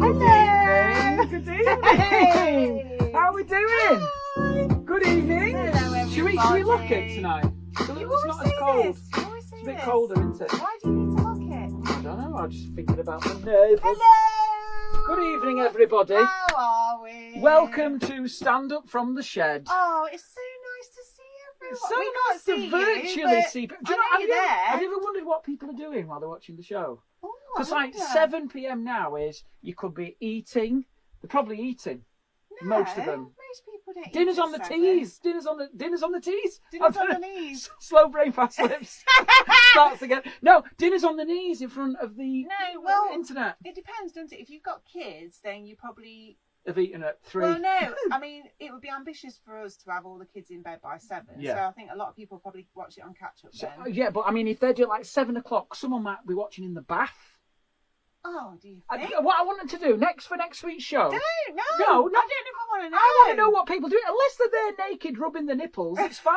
Hello. Good evening. Hey. How are we doing? Hi. Good evening. Hello, Should we lock it tonight? So You it's always not as say cold. this. You always say It's a bit this. colder, isn't it? Why do you need to lock it? I don't know. I'm just thinking about the neighbours. Hello. Good evening, everybody. How are we? Welcome to Stand Up from the Shed. Oh, it's so nice to see everyone. It's so We nice to can't virtually you, see people. I know you're there. Have you ever wondered what people are doing while they're watching the show? Because like wonder. 7 p.m. now is you could be eating. They're probably eating. Most of them. Most people don't. Dinner's eat on the at teas. Dinner's on the teas. Dinner's on the knees. Slow brain, fast lips. Starts again. No, dinner's on the knees in front of the internet. It depends, doesn't it? If you've got kids, then you probably Have eaten at 3. Well, no. I mean, it would be ambitious for us to have all the kids in bed by 7. Yeah. So I think a lot of people probably watch it on catch up So, then. yeah, but I mean, if they do it like 7 o'clock, someone might be watching in the bath. Oh, do you think? What I wanted to do for next week's show. No. No, I don't know if I want to know. I want to know what people do. Unless they're there naked rubbing the nipples, it's fine.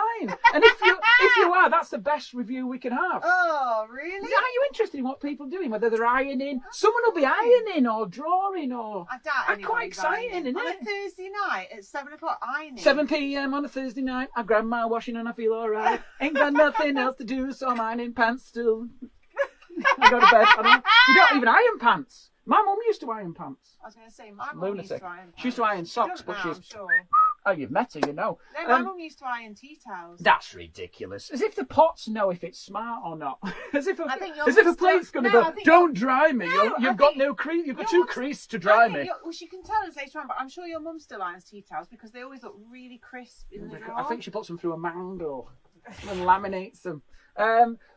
And if you are, that's the best review we can have. Oh, really? Are you interested in what people are doing? Whether they're ironing, someone will be ironing or drawing or. I doubt That's quite exciting, isn't On it? a Thursday night at 7 o'clock ironing. 7 p.m. on a Thursday night, I grab my washing and I feel alright. Ain't got nothing else to do, so I'm ironing pants still. I go to bed. You don't even iron pants. My mum used to iron pants. I was going to say, my mum used to iron pants. She used to iron socks, She but doesn't now, she's. I'm sure. Oh, you've met her, you know. No, my mum used to iron tea towels. That's ridiculous. As if the pots know if it's smart or not. As if I think a plate's going to go, don't dry me. No, You've got no crease. You've got two creases to dry me. Well, she can tell us later on, but I'm sure your mum still irons tea towels because they always look really crisp in the drawer. I think she puts them through a mandel and laminates them.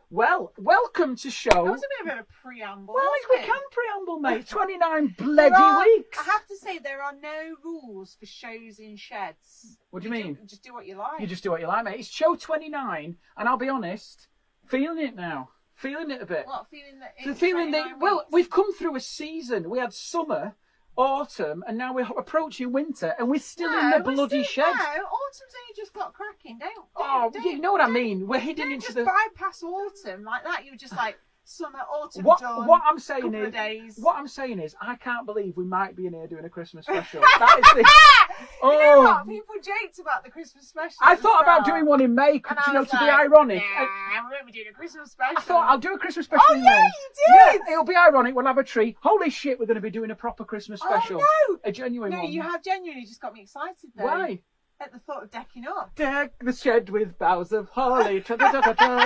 Well, welcome to show. That was a bit of a preamble. Well, we wasn't it? can preamble, mate. 29 bloody weeks. I have to say, there are no rules for shows in sheds. What do you mean? Just do what you like. You just do what you like, mate. It's show 29, and I'll be honest, feeling it now. Feeling it a bit. What, feeling that The it's feeling 29 that, well, weeks? we've come through a season. We had summer, autumn, and now we're approaching winter, and we're still in the bloody shed. No, autumn's only just got cracking. Don't You know what I mean? We're heading into just the. bypass autumn like that. You're just like summer, autumn, What I'm saying couple is, of days. what I'm saying is, I can't believe we might be in here doing a Christmas special. That is the. You know what? People joked about the Christmas special. I thought about doing one in May, And you I know, was to be like, ironic. Nah, we won't be doing a Christmas special. I thought I'll do a Christmas special Oh, in yeah, May. you did! Yeah, it'll be ironic. We'll have a tree. Holy shit, we're going to be doing a proper Christmas special. Oh, no! A genuine No, one. you have genuinely just got me excited though. Why? At the thought of decking up. Deck the shed with boughs of holly.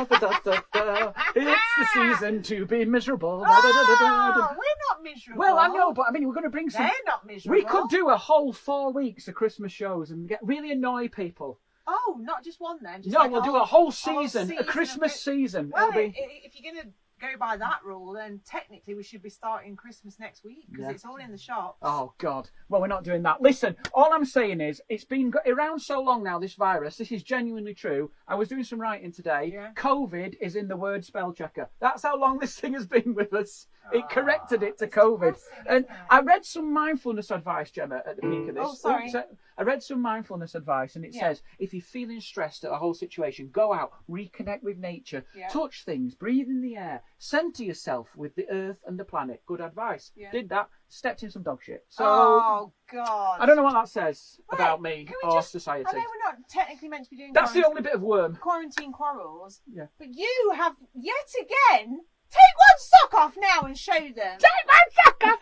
Tra-da-da-da-da-da-da-da. It's the season to be miserable. Oh, we're not miserable. Well, I know, but I mean, we're going to bring some. They're not miserable. We could do a whole 4 weeks of Christmas shows and really annoy people. Oh, not just one then. Just No, like we'll do a whole season, a season Christmas of it. season. Well, It'll be. if you're going to go by that rule, then technically we should be starting Christmas next week because Yeah. it's all in the shops. Oh, God. Well, we're not doing that. Listen, all I'm saying is, it's been around so long now, this virus. This is genuinely true. I was doing some writing today. Yeah. COVID is in the word spell checker. That's how long this thing has been with us. It corrected it to it's COVID. depressing, And isn't it? I read some mindfulness advice, Gemma, at the peak of this. Oh, sorry. Oops, I read some mindfulness advice, and it Yeah. says, if you're feeling stressed at a whole situation, go out, reconnect with nature, Yeah. touch things, breathe in the air, center yourself with the earth and the planet. Good advice. Yeah. Did that, stepped in some dog shit. So, Oh, God. I don't know what that says Right, about me can we or just- society. I know we're not technically meant to be doing That's the only bit of worm. quarantine quarrels. Yeah. But you have yet again take one sock off now and show them. Take my sock off!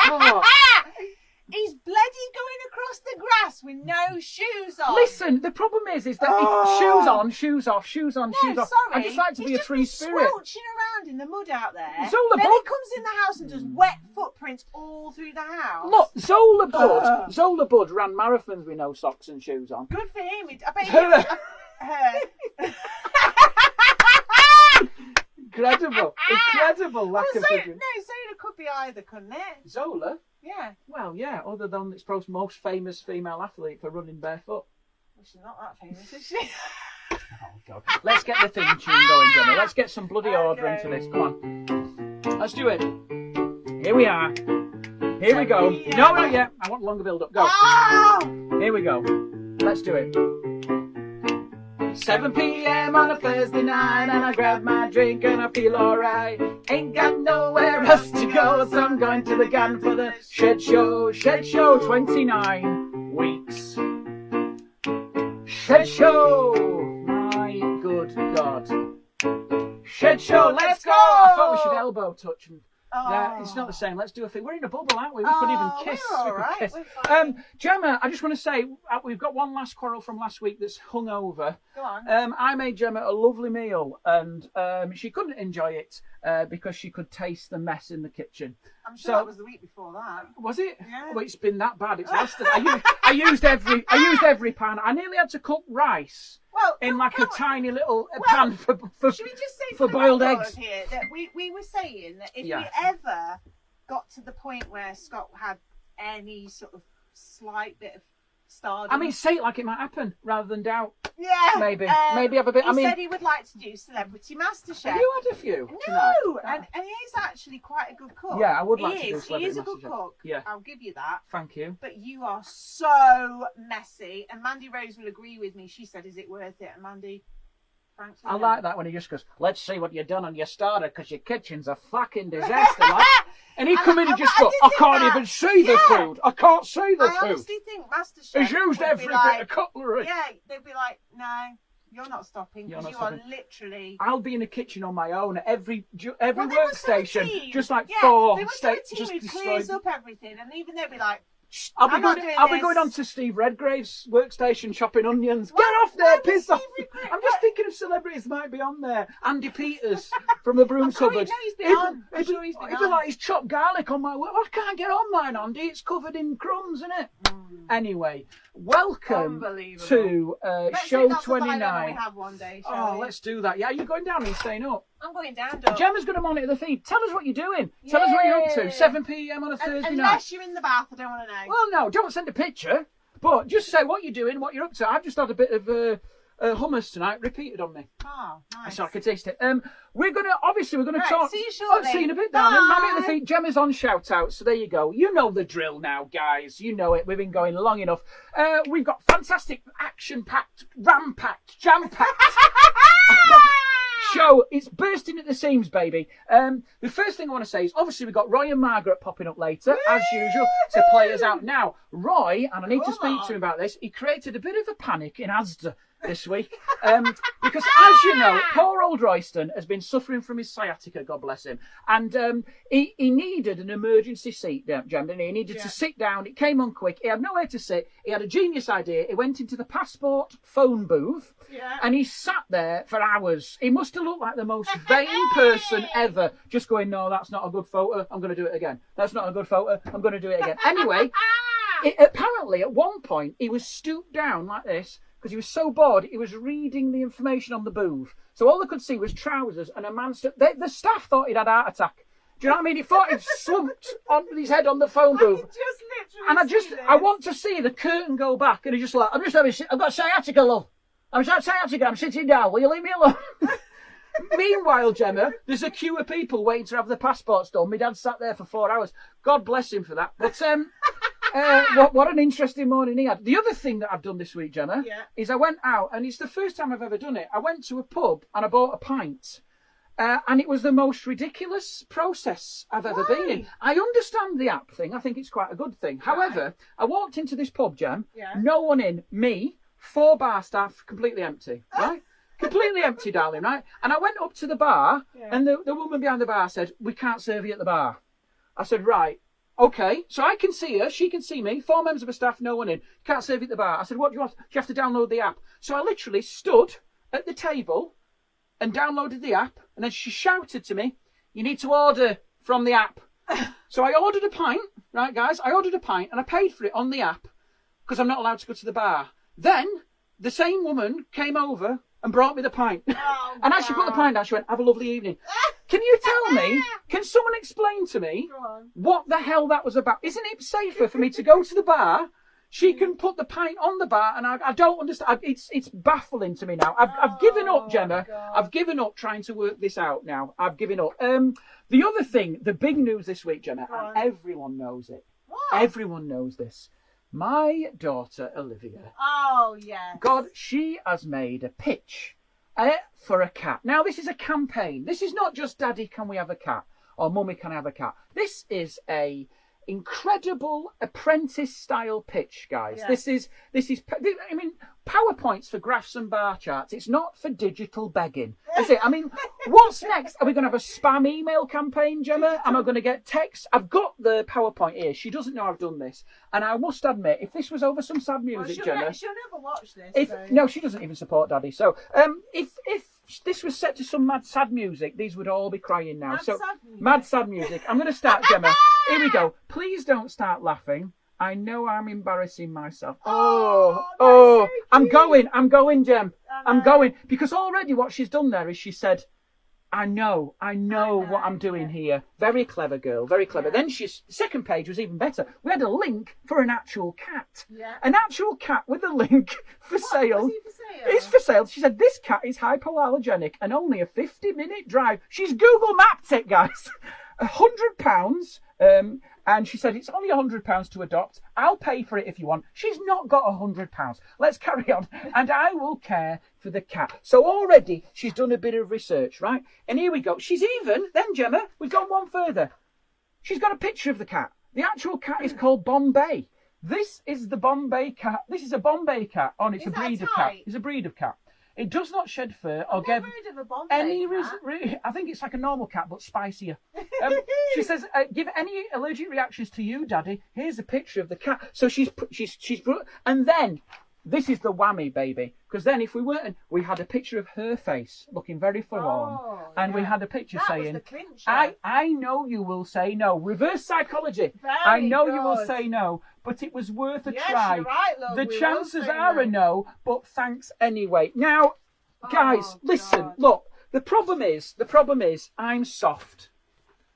Oh. He's bloody going across the grass with no shoes on. Listen, the problem is that if shoes on, shoes off, shoes on, No, shoes off. sorry. I just like to be He's a free just spirit. Squelching around in the mud out there. Zola then he Bud- comes in the house and does wet footprints all through the house. Look, Zola Bud ran marathons with no socks and shoes on. Good for him. I bet Her- her. Incredible lack of Zola vision. could be either, couldn't it? Zola? Yeah. Well, yeah, other than it's probably most famous female athlete for running barefoot. Well, she's not that famous, is she? Oh, God. Let's get the theme tune going, Gemma. Let's get some bloody order Okay. into this. Come on. Let's do it. Here we are. Here we go. No, not yet. I want longer build up. Go. Oh! Here we go. Let's do it. 7 p.m. on a Thursday night, and I grab my drink and I feel alright. Ain't got nowhere else to go, so I'm going to the garden for the shed show. Shed show, 29 weeks. Shed show, my good God. Shed show, let's go! I thought we should elbow touch and it's not the same. Let's do a thing. We're in a bubble, aren't we? We could even kiss. We're all right. Kiss. We're fine. Gemma, I just want to say we've got one last quarrel from last week that's hung over. Go on. I made Gemma a lovely meal, and she couldn't enjoy it because she could taste the mess in the kitchen. I'm sure that was the week before that. Was it? Yeah. Well, it's been that bad. It's lasted. I used every pan. I nearly had to cook rice in like a tiny little pan for should we just say for boiled eggs here that we were saying that if we ever got to the point where Scott had any sort of slight bit of stardom. I mean, say it like it might happen rather than doubt. Yeah. Maybe have a bit. He said he would like to do Celebrity MasterChef. Have you had a few? No, and he is actually quite a good cook. Yeah, I would like to do Celebrity MasterChef. He is a good cook. Yeah, I'll give you that. Thank you. But you are so messy, and Mandy Rose will agree with me. She said, "Is it worth it?" And Mandy, frankly, I like that when he just goes, "Let's see what you've done on your starter, because your kitchen's a fucking disaster." Like. And he'd come in and just go, "I can't even see the food. I can't see the food." I honestly think MasterChef He's used every bit of cutlery. Yeah, they'd be like, "No, you're not stopping, because you are literally." I'll be in the kitchen on my own at every workstation, just like four. They were a team who clears up everything, and even they'd be like, I'll be going on to Steve Redgrave's workstation chopping onions. Get off there, piss off. I'm just thinking of celebrities that might be on there. Andy Peters from the Broom Cupboard. He'd be like, he's chopped garlic on my work. I can't get on mine, Andy. It's covered in crumbs, isn't it? Anyway, welcome to show 29. We have one day, let's do that. Yeah, are you going down or are you staying up? I'm going down, Doug. Gemma's going to monitor the feed. Tell us what you're doing. Tell us what you're up to. 7 p.m. on a Thursday night. Unless you're in the bath, I don't want to know. Well, no, don't send a picture. But just say what you're doing, what you're up to. I've just had a bit of hummus tonight repeated on me. Oh, nice. So I can taste it. We're going to talk. See you shortly. See you in a bit, darling. Monitor the feed. Gemma's on shout out. So there you go. You know the drill now, guys. You know it. We've been going long enough. We've got fantastic, action-packed, ram-packed, jam-packed show. It's bursting at the seams, baby. The first thing I want to say is obviously we've got Roy and Margaret popping up later, as usual, to play us out. Now, Roy, and I need to speak to him about this, he created a bit of a panic in Asda this week because, as you know, poor old Royston has been suffering from his sciatica, God bless him, and he needed an emergency seat, Jem, didn't he? He needed to sit down. It came on quick. He had nowhere to sit. He had a genius idea. He went into the passport phone booth and he sat there for hours. He must have looked like the most vain person ever, just going, "No, that's not a good photo. I'm going to do it again. That's not a good photo. I'm going to do it again." Anyway, apparently at one point he was stooped down like this, because he was so bored, he was reading the information on the booth. So all they could see was trousers and a man the staff thought he'd had a heart attack. Do you know what I mean? He thought he'd slumped on his head on the phone booth. I want to see the curtain go back, and he's just like, I've got sciatica, love. I'm sitting down. Will you leave me alone? Meanwhile, Gemma, there's a queue of people waiting to have their passports done. My dad sat there for 4 hours. God bless him for that. But what an interesting morning he had. The other thing that I've done this week, Gemma, is I went out, and it's the first time I've ever done it. I went to a pub and I bought a pint. And it was the most ridiculous process I've ever been in. I understand the app thing. I think it's quite a good thing. However, I walked into this pub, Gem. No one in. Me, 4 bar staff, completely empty. Right? Completely empty, darling, right? And I went up to the bar, and the woman behind the bar said, "We can't serve you at the bar." I said, "Right. Okay." So I can see her, she can see me, 4 members of her staff, no one in. Can't serve you at the bar. I said, "What do you want?" You have to download the app. So I literally stood at the table and downloaded the app, and then she shouted to me, "You need to order from the app." So I ordered a pint, right, guys? I ordered a pint, and I paid for it on the app, because I'm not allowed to go to the bar. Then the same woman came over and brought me the pint. And as she put the pint down, she went, "Have a lovely evening." Can you tell me, can someone explain to me what the hell that was about? Isn't it safer for me to go to the bar? She can put the pint on the bar, and I don't understand. It's baffling to me now. I've given up, Gemma. God. I've given up trying to work this out now. I've given up. The other thing, the big news this week, Gemma, and everyone knows it. What? Everyone knows this. My daughter Olivia. Oh, yeah. God, she has made a pitch for a cat. Now, this is a campaign. This is not just Daddy, can we have a cat? Or Mummy, can I have a cat? This is a incredible apprentice-style pitch, guys. Yeah. This is. I mean, PowerPoints for graphs and bar charts. It's not for digital begging, is it? I mean, what's next? Are we going to have a spam email campaign, Gemma? Am I going to get texts? I've got the PowerPoint here. She doesn't know I've done this, and I must admit, if this was over some sad music, Gemma, she'll never watch this. No, she doesn't even support Daddy. So, if this was set to some mad sad music, these would all be crying now. Mad sad music. I'm going to start, Gemma. Here we go. Please don't start laughing. I know I'm embarrassing myself. So I'm going, Gem. I'm going. Because already what she's done there is she said, I know what I'm doing here. Very clever girl, very clever. Yeah. Then second page was even better. We had a link for an actual cat. Yeah. An actual cat with a link for sale. Was he for sale? It's for sale. She said, this cat is hypoallergenic and only a 50-minute drive. She's Google mapped it, guys. £100. And she said, it's only £100 to adopt. I'll pay for it if you want. She's not got £100. Let's carry on. And I will care for the cat. So already she's done a bit of research, right? And here we go. She's even, then Gemma, we've gone one further. She's got a picture of the cat. The actual cat is called Bombay. This is the Bombay cat. This is a Bombay cat. Oh, it's a breed of cat. It's a breed of cat. It does not shed fur or give any reason. I think it's like a normal cat, but spicier. She says, "Give any allergic reactions to you, Daddy." Here's a picture of the cat. So she's, and then this is the whammy, baby. Because then, if we weren't, we had a picture of her face looking very forlorn, and we had a picture saying, "I know you will say no." Reverse psychology. I know you will say no, but it was worth a try. You're right, love. The chances are a no, but thanks anyway. Now, guys, listen. Look, the problem is, I'm soft.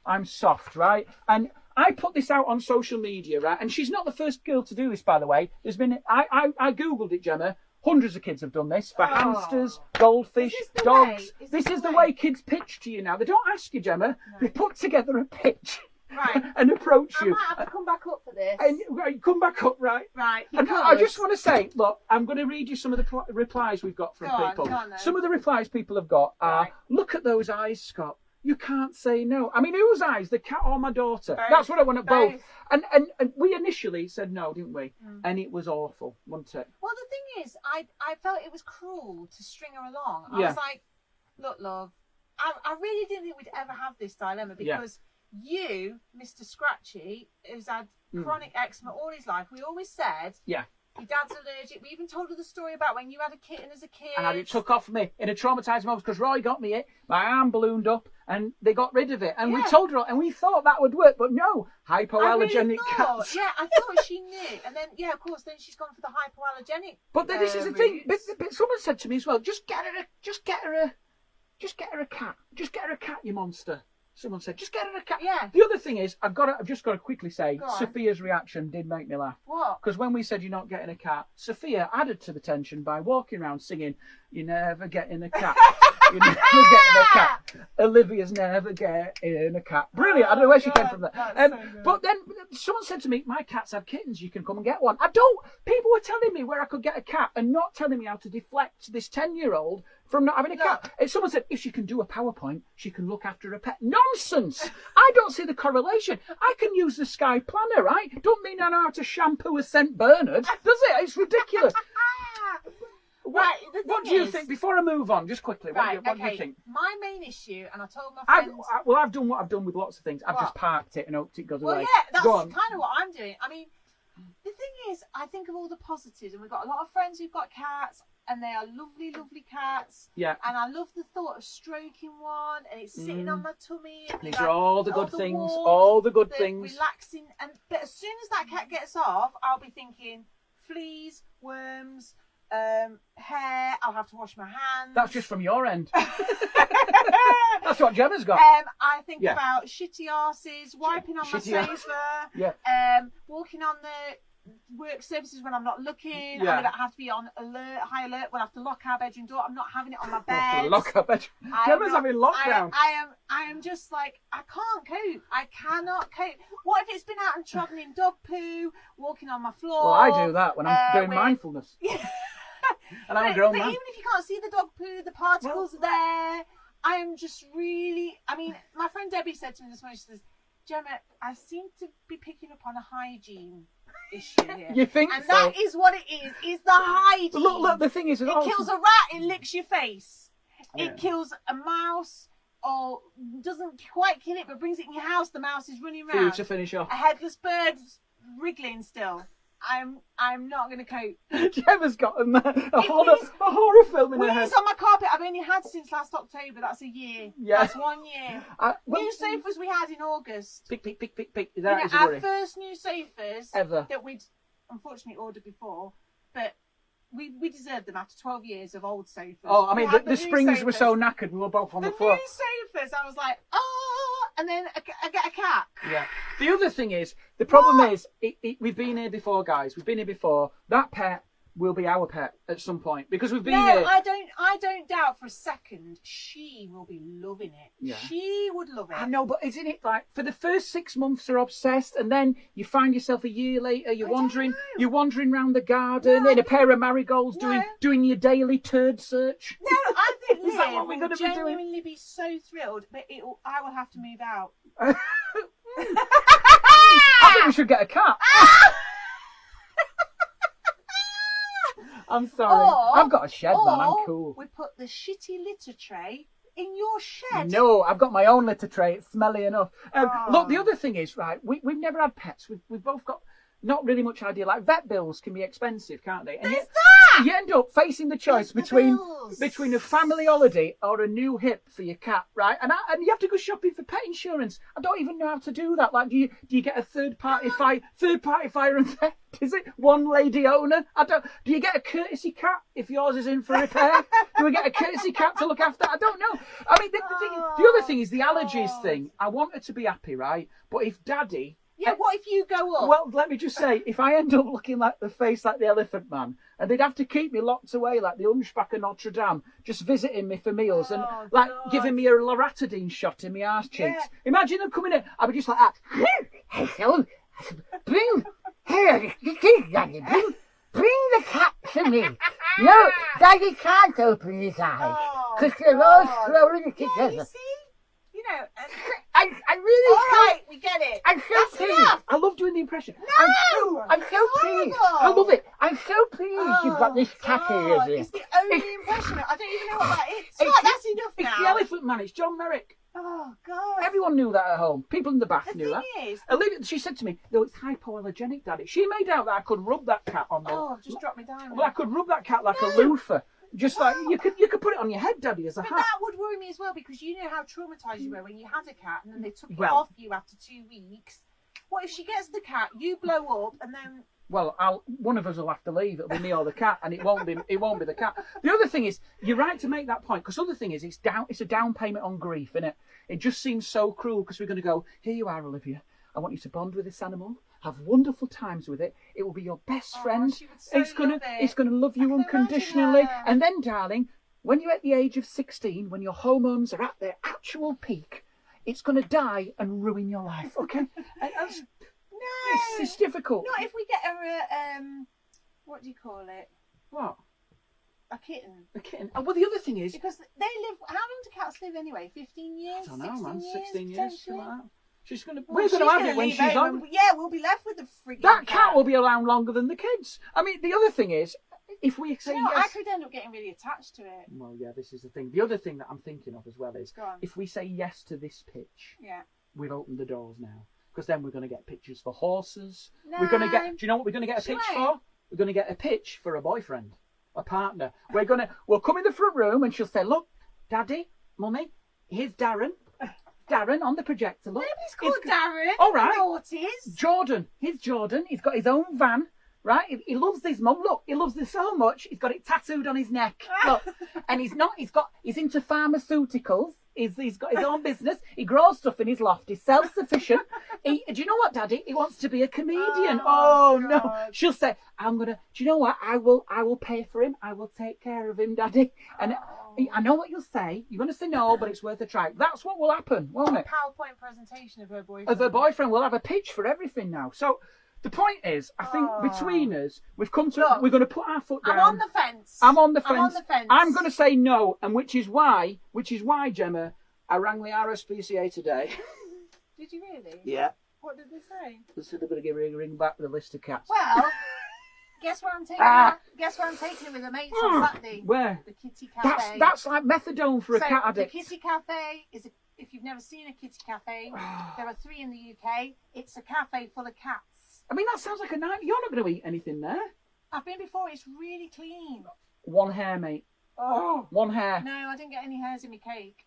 I'm soft, right? And I put this out on social media, right? And she's not the first girl to do this, by the way. There's been, I googled it, Gemma. Hundreds of kids have done this for hamsters, goldfish, dogs. This is the way kids pitch to you now. They don't ask you, Gemma. No. They put together a pitch. Right. And approach you. I might have to come back up for this. And come back up, right? Right. And I just want to say, look, I'm going to read you some of the replies we've got from people. Go on, some of the replies people have got are, look at those eyes, Scott. You can't say no. I mean, whose eyes? The cat or my daughter? Both. That's what I want at both. And we initially said no, didn't we? And it was awful, wasn't it? Well, the thing is, I felt it was cruel to string her along. I was like, look, love, I really didn't think we'd ever have this dilemma because you, Mr. Scratchy, who's had chronic eczema all his life, we always said, your dad's allergic. We even told her the story about when you had a kitten as a kid. And it took off me in a traumatising moment because Roy got me it. My arm ballooned up and they got rid of it. And we told her, and we thought that would work, but no, hypoallergenic cats. Yeah, I thought she knew. And then, of course, then she's gone for the hypoallergenic. But this is the thing. But someone said to me as well, just get her a cat. Just get her a cat, you monster. Someone said, just get her a cat. Yeah. The other thing is, I've just got to quickly say, Sophia's reaction did make me laugh. What? Because when we said you're not getting a cat, Sophia added to the tension by walking around singing, "You're never getting a cat. You're never getting a cat. Olivia's never getting a cat." Brilliant. I don't know where she came from there. But then someone said to me, my cats have kittens. You can come and get one. People were telling me where I could get a cat and not telling me how to deflect this 10-year-old from not having a cat. If someone said, if she can do a PowerPoint, she can look after a pet. Nonsense! I don't see the correlation. I can use the Sky Planner, right? Don't mean I know how to shampoo a St. Bernard, does it? It's ridiculous. What do you think? Before I move on, just quickly, what do you think? My main issue, and I told my friends... I've done what I've done with lots of things. I've just parked it and hoped it goes away. Well, yeah, that's kind of what I'm doing. I mean, the thing is, I think of all the positives, and we've got a lot of friends who've got cats, and they are lovely, lovely cats. Yeah. And I love the thought of stroking one, and it's sitting on my tummy. And these are all the good things. All the good things. Relaxing. But as soon as that cat gets off, I'll be thinking fleas, worms, hair. I'll have to wash my hands. That's just from your end. That's what Gemma's got. I think about shitty arses, wiping on my saver, walking on the work services when I'm not looking. Yeah. I'm going to have to be on high alert. We'll have to lock our bedroom door. I'm not having it on my We'll have bed. to lock our bedroom. Gemma's having lockdown. I am just like, I can't cope. I cannot cope. What if it's been out and trodden in dog poo, walking on my floor? Well, I do that when I'm doing mindfulness. And I'm a grown man. Even if you can't see the dog poo, the particles are there. I am just really... I mean, my friend Debbie said to me this morning, she says, Gemma, I seem to be picking up on a hygiene issue here. You think and so? that is what it is the hygiene. Look, the thing is... It kills a rat, it licks your face. Yeah. It kills a mouse, or doesn't quite kill it, but brings it in your house. The mouse is running For you around. to finish off. A headless bird wriggling still. I'm not going to cope. Gemma's got a horror film in her head. It's on my carpet. I've only had since last October. That's a year. Yeah. That's 1 year. New sofas we had in August. Pick. That is a our worry. first new sofas Ever. that we'd unfortunately ordered before, but we deserved them after 12 years of old sofas. Oh, I mean, the springs sofas. were so knackered. We were both on the floor. New sofas. I was like, oh, and then I get a cat. Yeah. The other thing is, the problem is, we've been here before, guys. We've been here before. That pet will be our pet at some point because we've been here. I don't doubt for a second she will be loving it. Yeah. She would love it. I know, but isn't it like for the first 6 months you're obsessed, and then you find yourself a year later you're wandering around the garden in a pair of marigolds doing your daily turd search. No, I think Is that what we're Liv going will to be doing? genuinely be so thrilled, but I will have to move out. I think we should get a cat. I'm sorry. I've got a shed, man. I'm cool. We put the shitty litter tray in your shed. No, I've got my own litter tray. It's smelly enough. Look, the other thing is, right, we've never had pets. We've both got not really much idea. Like, vet bills can be expensive, can't they? And There's that! You end up facing the choice between a family holiday or a new hip for your cat, right? And you have to go shopping for pet insurance. I don't even know how to do that. Like, do you get a third party fire and theft? Is it one lady owner? Do you get a courtesy cat if yours is in for repair? Do we get a courtesy cat to look after? I don't know. I mean, the other thing is the allergies thing. I want her to be happy, right? But if Daddy... Yeah, what if you go up? Well, let me just say, if I end up looking like the face like the Elephant Man, and they'd have to keep me locked away like the Hunchback of Notre Dame, just visiting me for meals and giving me a loratadine shot in my arse cheeks. Imagine them coming in, I'd be just like that. Hello, bring the cat to me. No, Daddy can't open his eyes because they're all slowly together. Yeah, you see? You know, I really right, we get it. I'm so pleased. I love doing the impression. No, I'm so pleased. I love it. I'm so pleased you've got this cat here. It's the only impression. I don't even know what that is. That's enough now. It's the Elephant Man. It's John Merrick. Oh, God. Everyone knew that at home. People in the bath knew that. The thing is... Olivia, she said to me, no, it's hypoallergenic, Daddy. She made out that I could rub that cat on the... Oh, just drop me down. Well, I could rub that cat like a loofah. Just like, you could put it on your head, Daddy, as a hat. But that would worry me as well, because you know how traumatised you were when you had a cat and then they took it off you after 2 weeks. What if she gets the cat, you blow up, and then... Well, one of us will have to leave. It'll be me or the cat, and it won't be the cat. The other thing is, you're right to make that point, because the other thing is, it's a down payment on grief, isn't it? It just seems so cruel, because we're going to go, here you are, Olivia. I want you to bond with this animal, have wonderful times with it. It will be your best friend. It's gonna love you unconditionally. And then, darling, when you're at the age of 16, when your hormones are at their actual peak, it's going to die and ruin your life. Okay? It's difficult. Not if we get a what do you call it? What? A kitten. A kitten. Oh, well, the other thing is... Because they live... How long do cats live anyway? 15 years? I don't know, man. 16 years, something like that. We're going to have it when she's on. Yeah, we'll be left with the freaking That cat will be around longer than the kids. I mean, the other thing is, if we say yes... I could end up getting really attached to it. Well, yeah, this is the thing. The other thing that I'm thinking of as well is, if we say yes to this pitch, we'll open the doors now. Because then we're going to get pictures for horses. No. We're going to get... Do you know what we're going to get a pitch for? We're going to get a pitch for a boyfriend, a partner. We'll come in the front room and she'll say, look, Daddy, Mummy, here's Darren. Darren on the projector. Look. Nobody's called Darren. All right. Naughties. Jordan. Here's Jordan. He's got his own van. Right? He loves his mum. Look, he loves her so much. He's got it tattooed on his neck. Look. And he's into pharmaceuticals. He's got his own business. He grows stuff in his loft. He's self-sufficient. Do you know what, Daddy? He wants to be a comedian. Oh no. She'll say, do you know what? I will pay for him. I will take care of him, Daddy. And I know what you'll say. You're going to say no, but it's worth a try. That's what will happen, won't it? A PowerPoint presentation of her boyfriend. Of her boyfriend. We'll have a pitch for everything now. So the point is, I think between us, we're going to put our foot down. I'm on the fence. I'm on the fence. I'm going to say no, and which is why, Gemma, I rang the RSPCA today. Did you really? Yeah. What did they say? They said they're going to give me a ring back with a list of cats. Well, guess where I'm taking him with a mate on Saturday? Where? The Kitty Cafe. That's like methadone for a cat addict. The Kitty Cafe is if you've never seen a Kitty Cafe, there are 3 in the UK. It's a cafe full of cats. I mean, that sounds like a night. You're not going to eat anything there. I've been before. It's really clean. One hair, mate. Oh. One hair. No, I didn't get any hairs in my cake.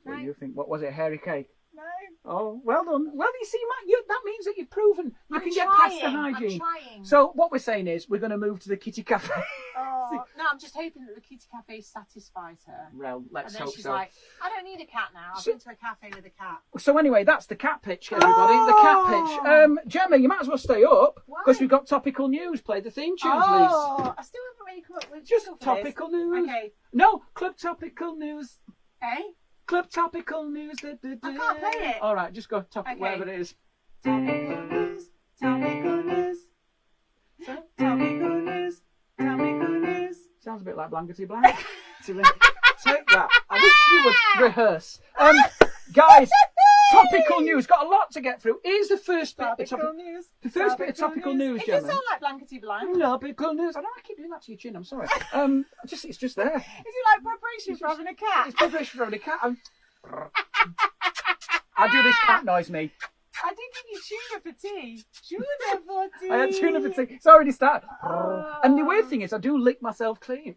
What do you think? What was it? A hairy cake? No. Oh, well done. Well, you see, Matt, that means that you've proven you can get past the hygiene. I'm trying. So what we're saying is we're going to move to the Kitty Cafe. Oh, no, I'm just hoping that the Kitty Cafe satisfies her. Well, let's hope so. And then she's like, I don't need a cat now. I've been to a cafe with a cat. So anyway, that's the cat pitch, everybody. The cat pitch. Gemma, you might as well stay up because we've got topical news. Play the theme tune, please. I still haven't really come up with just topical news. Okay. No, club topical news. Eh? Club topical news. I can't play it. All right, just go topic wherever it is. Topical news. Topical news. Topical news. Topical news. Sounds a bit like Blankety Blank. Take that. I wish you would rehearse. Guys, topical news. Got a lot to get through. Here's the first bit. Topical news. The first bit of topical news, Gemma. It does sound like Blankety Blank. Topical news. I know I keep doing that to your chin. I'm sorry. It's just there. Is it like preparation for having a cat? It's preparation for having a cat. I do this cat noise, me. I did give you tuna for tea. Tuna for tea. I had tuna for tea. It's already started. And the weird thing is, I do lick myself clean.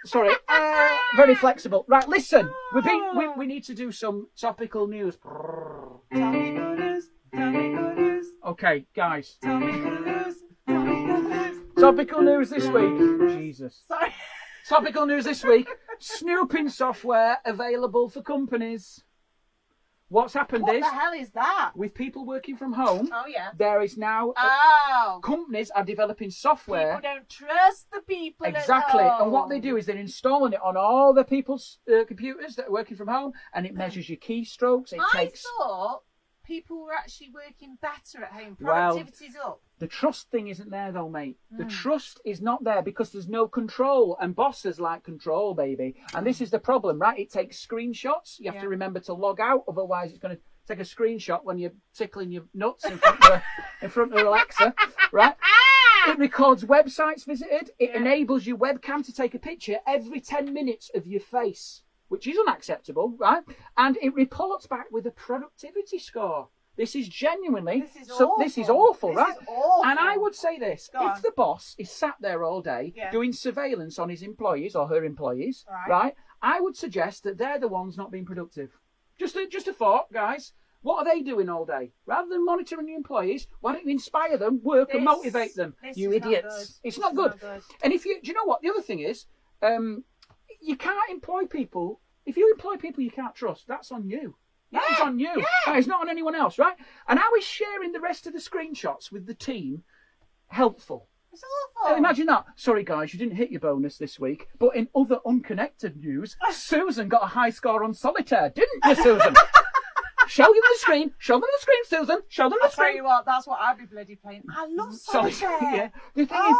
Sorry. Very flexible. Right, listen. We need to do some topical news. Topical news. Topical news. Okay, guys. Topical news. Topical news. Topical news this week. Jesus. Sorry. Topical news this week. Snooping software available for companies. What's happened What the hell is that? with people working from home, there is now companies are developing software. People don't trust the people. Exactly. At home. And what they do is they're installing it on all the people's computers that are working from home, and it measures your keystrokes. I thought people were actually working better at home. Productivity's up. The trust thing isn't there though, mate. The trust is not there because there's no control, and bosses like control, baby. And this is the problem, right? It takes screenshots. You have to remember to log out, otherwise it's going to take a screenshot when you're tickling your nuts in front of Alexa, right? It records websites visited. It enables your webcam to take a picture every 10 minutes of your face, which is unacceptable, right? And it reports back with a productivity score. This is genuinely... This is awful, right? Is awful. And I would say this. If the boss is sat there all day doing surveillance on his employees or her employees, right? I would suggest that they're the ones not being productive. Just a thought, guys. What are they doing all day? Rather than monitoring the employees, why don't you inspire them, work and motivate them? You idiots. It's not good. And do you know what? The other thing is, you can't employ people. If you employ people you can't trust, that's on you. That is on you. That is not on anyone else, right? And how is sharing the rest of the screenshots with the team helpful? It's awful. Imagine that. Sorry, guys, you didn't hit your bonus this week. But in other unconnected news, Susan got a high score on solitaire, didn't you, Susan? Show them the screen. Show them the screen, Susan. Show them the screen. I'll tell you what, that's what I'd be bloody playing. I love solitaire. The thing is,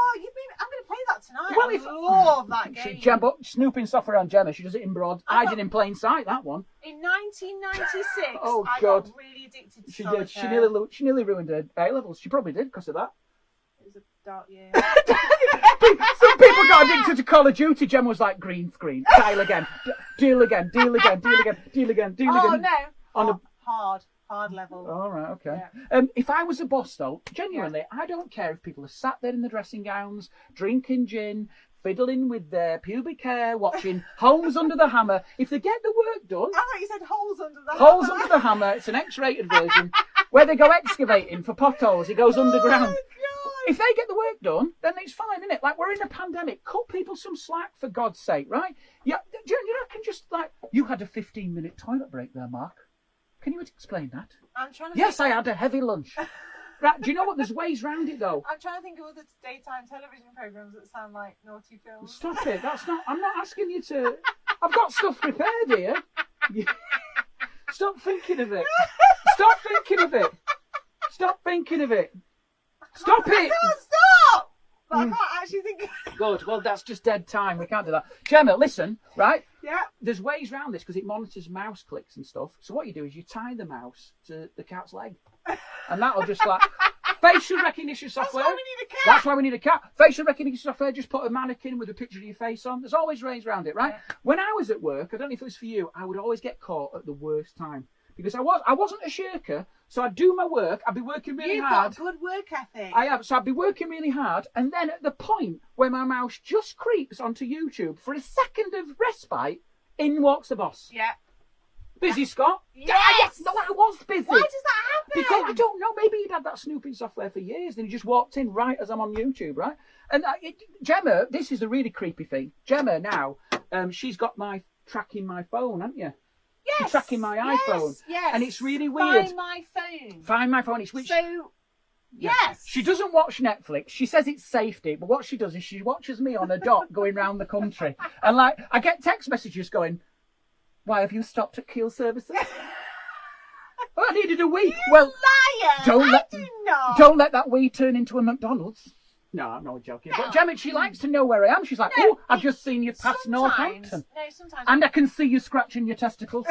I'm going to play that tonight. I love that game. Snooping software on Gemma. She does it in broad. I did in plain sight, that one. In 1996, I God. got really addicted to She solitaire. did. She nearly ruined her A-levels. She probably did because of that. It was a dark year. Some people got addicted to Call of Duty. Gemma was like, green screen. Dial again. Deal again. Deal again. Deal again. Deal again. Deal again. Oh, no. Hard level. All right, okay. Yeah. If I was a boss, though, genuinely, I don't care if people are sat there in the dressing gowns, drinking gin, fiddling with their pubic hair, watching Homes Under the Hammer. If they get the work done... I thought you said Holes Under the Hammer. Holes Under the Hammer. It's an X-rated version where they go excavating for potholes. It goes underground. Oh, God. if they get the work done, then it's fine, isn't it? Like, we're in a pandemic. Cut people some slack, for God's sake, right? Yeah, do you reckon just like, you had a 15-minute toilet break there, Mark? Can you explain that? I'm trying to. Yes, I had a heavy lunch. Right, do you know what? There's ways round it, though. I'm trying to think of other daytime television programs that sound like naughty films. Stop it. That's not. I'm not asking you to. I've got stuff prepared here. Stop thinking of it. Stop thinking of it. Stop thinking of it. Stop it. I can't stop. But I can't actually think. Good. Well, that's just dead time. We can't do that. Gemma, listen. Right. Yeah. There's ways round this because it monitors mouse clicks and stuff. So what you do is you tie the mouse to the cat's leg. And that'll just like facial recognition software. That's why we need a cat. That's why we need a cat. Facial recognition software. Just put a mannequin with a picture of your face on. There's always ways around it, right? Yeah. When I was at work, I don't know if it was for you, I would always get caught at the worst time because I wasn't a shirker, so I'd do my work. I'd be working really hard. You've got good work ethic. I have, so I'd be working really hard, and then at the point where my mouse just creeps onto YouTube for a second of respite, in walks the boss. Yeah. Busy, Scott? Yes! No, I was busy. Why does that happen? Because I don't know. Maybe he'd had that snooping software for years, and he just walked in right as I'm on YouTube, right? And Gemma, this is the really creepy thing. Gemma now, she's got tracking my phone, haven't you? Yes. She's tracking my iPhone. Yes. And it's really weird. Find my phone. Find my phone. It's which. So. Yes. She doesn't watch Netflix. She says it's safety, but what she does is she watches me on a dot going round the country, and like I get text messages going, "Why have you stopped at Keel Services?" Well, I needed a wee. You well, liar! Don't let that wee turn into a McDonald's. No, I'm not joking. No. But Gemma, she likes to know where I am. She's like, "Oh, I've just seen you past Northampton." No, sometimes. And I can see you scratching your testicles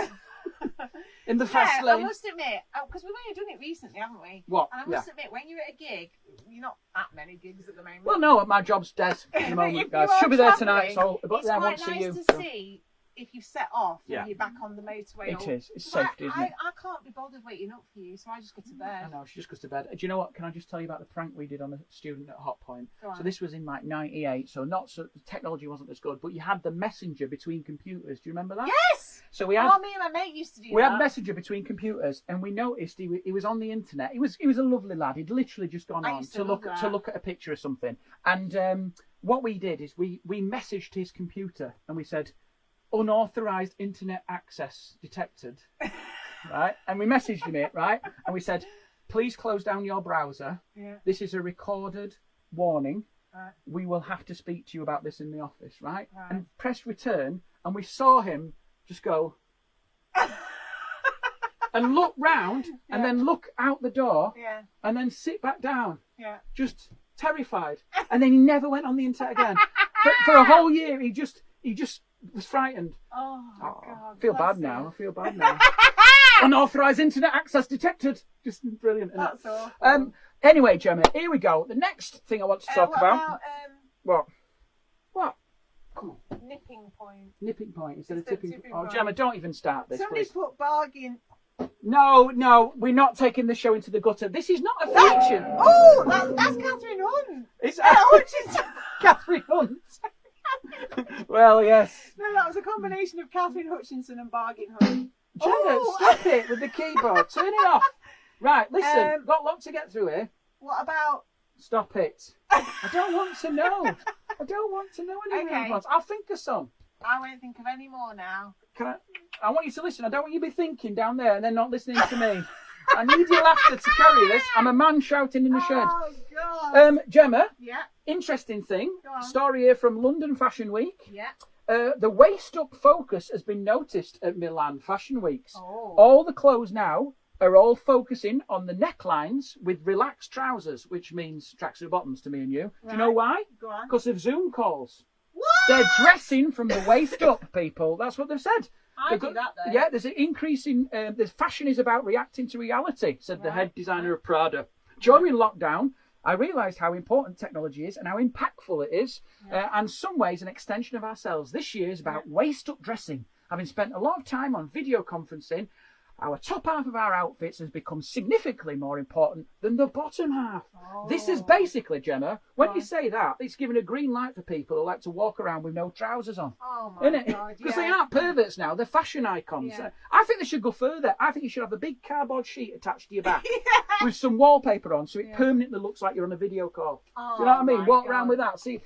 in the fast lane. I must admit, because we've only done it recently, haven't we? What? And I must admit, when you're at a gig, you're not at many gigs at the moment. Well, no, my job's dead at the moment, guys. Should be there tonight, so it's I quite want to see nice you. to see if you set off and you're back on the motorway. It is. It's safety, isn't it? I can't be bothered waiting up for you, so I just go to bed. I know, she just goes to bed. Do you know what? Can I just tell you about the prank we did on a student at Hot Point? So this was in like 98, so the technology wasn't as good, but you had the messenger between computers. Do you remember that? Yes! So we had. Me and my mate used to do that. We had messenger between computers, and we noticed he was on the internet. He was a lovely lad. He'd literally just gone on to look at a picture of something. And what we did is we messaged his computer and we said, "Unauthorized internet access detected," right? And we messaged him it, right? And we said, "Please close down your browser. Yeah. This is a recorded warning. Right. We will have to speak to you about this in the office," right? And pressed return, and we saw him just go and look round and then look out the door and then sit back down, just terrified. And then he never went on the internet again. For a whole year, he just was frightened. Oh God! I feel bad now. Unauthorized internet access detected. Just brilliant. That's awful. Anyway, Gemma, here we go. The next thing I want to talk about. What? Come on. Nipping point. Nipping point instead of tipping point. Oh, Gemma, don't even start this. Somebody put bargain. No, we're not taking the show into the gutter. This is not a feature. Oh, that's Catherine Hunt. It's Catherine Hunt. Well, yes. No, that was a combination of Catherine Hutchinson and Bargain Hunt. Gemma, stop it with the keyboard. Turn it off. Right, listen. Got a lot to get through here. What about... Stop it. I don't want to know. I don't want to know any real ones. I'll think of some. I won't think of any more now. I want you to listen. I don't want you to be thinking down there and then not listening to me. I need your laughter to carry this. I'm a man shouting in the shed. Oh, God. Gemma. Yeah. Interesting thing. Story here from London Fashion Week. Yeah. The waist-up focus has been noticed at Milan Fashion Weeks. Oh. All the clothes now are all focusing on the necklines with relaxed trousers, which means tracksuit bottoms to me and you. Right. Do you know why? Go on. Because of Zoom calls. What? They're dressing from the waist up, people. That's what they've said. I do that though. Yeah, there's an increase in the fashion is about reacting to reality, said the head designer of Prada. During lockdown, I realised how important technology is and how impactful it is, and some ways an extension of ourselves. This year is about waist-up dressing. Having spent a lot of time on video conferencing, our top half of our outfits has become significantly more important than the bottom half. Oh. This is basically, Gemma, when you say that, it's giving a green light for people who like to walk around with no trousers on. Oh my God, Because they aren't perverts now, they're fashion icons. Yeah. I think they should go further. I think you should have a big cardboard sheet attached to your back with some wallpaper on so it permanently looks like you're on a video call. Oh, do you know what I mean? Walk around with that. See,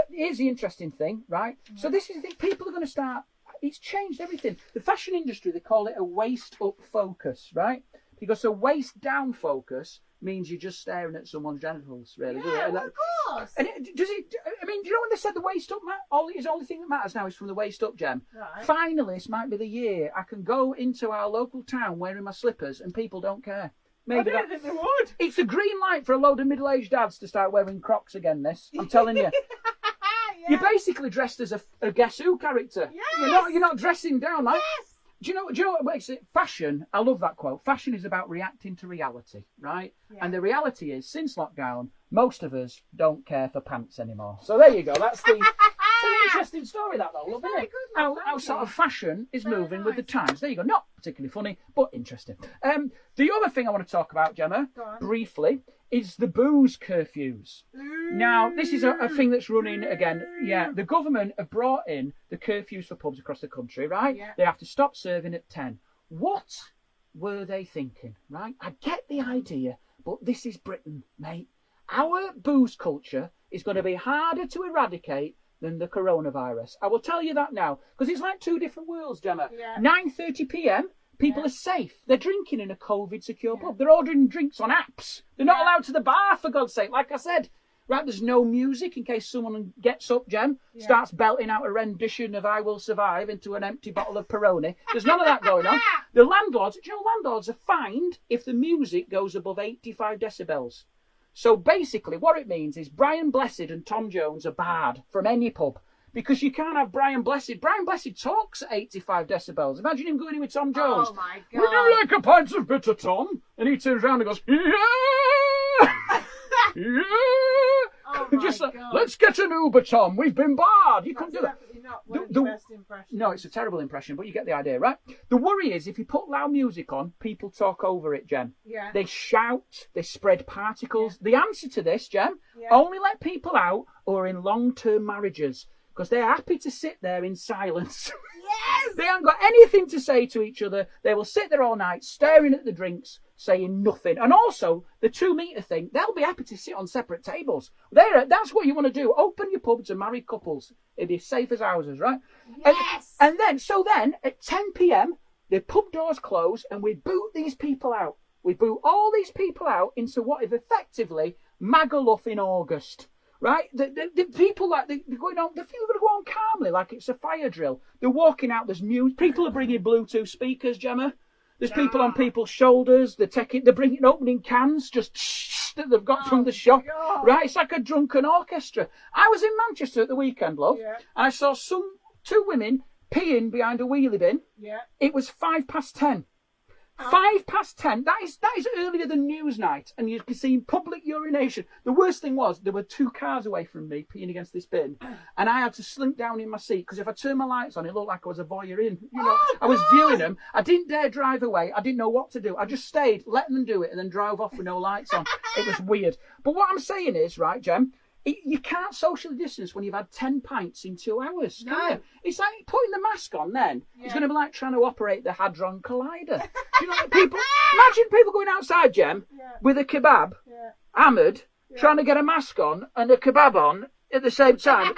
here's the interesting thing, right? So this is the thing, people are going to start... It's changed everything. The fashion industry, they call it a waist-up focus, right? Because a waist-down focus means you're just staring at someone's genitals, really. Yeah, well, of course. And do you know when they said the waist-up, the only thing that matters now is from the waist-up, Gem? Right. Finally, this might be the year I can go into our local town wearing my slippers and people don't care. Maybe I don't think they would. It's a green light for a load of middle-aged dads to start wearing Crocs again, this. I'm telling you. You're basically dressed as a Guess Who character. Yes. You're not dressing down like. Yes. Do you know what makes it fashion? I love that quote. Fashion is about reacting to reality, right? Yeah. And the reality is, since lockdown, most of us don't care for pants anymore. So there you go. That's the. It's an interesting story, that though, love, isn't it? How sort of fashion is moving with the times. There you go. Not particularly funny, but interesting. The other thing I want to talk about, Gemma, briefly, is the booze curfews. Now, this is a thing that's running again. Yeah, the government have brought in the curfews for pubs across the country, right? Yeah. They have to stop serving at 10. What were they thinking, right? I get the idea, but this is Britain, mate. Our booze culture is going to be harder to eradicate than the coronavirus. I will tell you that now, because it's like two different worlds, Gemma. Yeah. 9:30 p.m, people are safe. They're drinking in a COVID-secure pub. They're ordering drinks on apps. They're not allowed to the bar, for God's sake. Like I said, right, there's no music in case someone gets up, Gem, starts belting out a rendition of I Will Survive into an empty bottle of Peroni. There's none of that going on. The landlords, landlords are fined if the music goes above 85 decibels. So basically what it means is Brian Blessed and Tom Jones are barred from any pub. Because you can't have Brian Blessed. Brian Blessed talks at 85 decibels. Imagine him going in with Tom Jones. Oh, my God. Would you like a pint of bitter, Tom? And he turns around and goes, yeah! Yeah! Oh, my Just like, God. let's get an Uber, Tom. We've been barred. You couldn't do that. Not one of the best impressions. No, it's a terrible impression, but you get the idea, right? The worry is if you put loud music on, people talk over it, Gem. Yeah. They shout, they spread particles. The answer to this, Gem, only let people out who are in long-term marriages because they're happy to sit there in silence. Yes! They haven't got anything to say to each other. They will sit there all night staring at the drinks, saying nothing. And also, the 2-metre thing, they'll be happy to sit on separate tables. That's what you want to do. Open your pub to married couples. It'd be as safe as houses, right? Yes! And then at 10 p.m, the pub doors close and we boot these people out. We boot all these people out into what is effectively Magaluf in August. Right? The people they're going on, they feel they're going to go on calmly like it's a fire drill. They're walking out, there's music. People are bringing Bluetooth speakers, Gemma. There's people on people's shoulders. They're opening cans just that they've got from the shop. God. Right? It's like a drunken orchestra. I was in Manchester at the weekend, love. Yeah. And I saw two women peeing behind a wheelie bin. Yeah. It was 10:05. 10:05. That is earlier than Newsnight, and you can see public urination. The worst thing was there were 2 cars away from me peeing against this bin, and I had to slink down in my seat because if I turned my lights on, it looked like I was a voyeur in. I was viewing them. I didn't dare drive away. I didn't know what to do. I just stayed, let them do it, and then drove off with no lights on. It was weird. But what I'm saying is, right, Gem, you can't socially distance when you've had 10 pints in 2 hours. No. Can you? It's like putting the mask on then. Yeah. It's going to be like trying to operate the Hadron Collider. Do you know imagine people going outside, Gem, with a kebab, hammered, trying to get a mask on and a kebab on at the same time.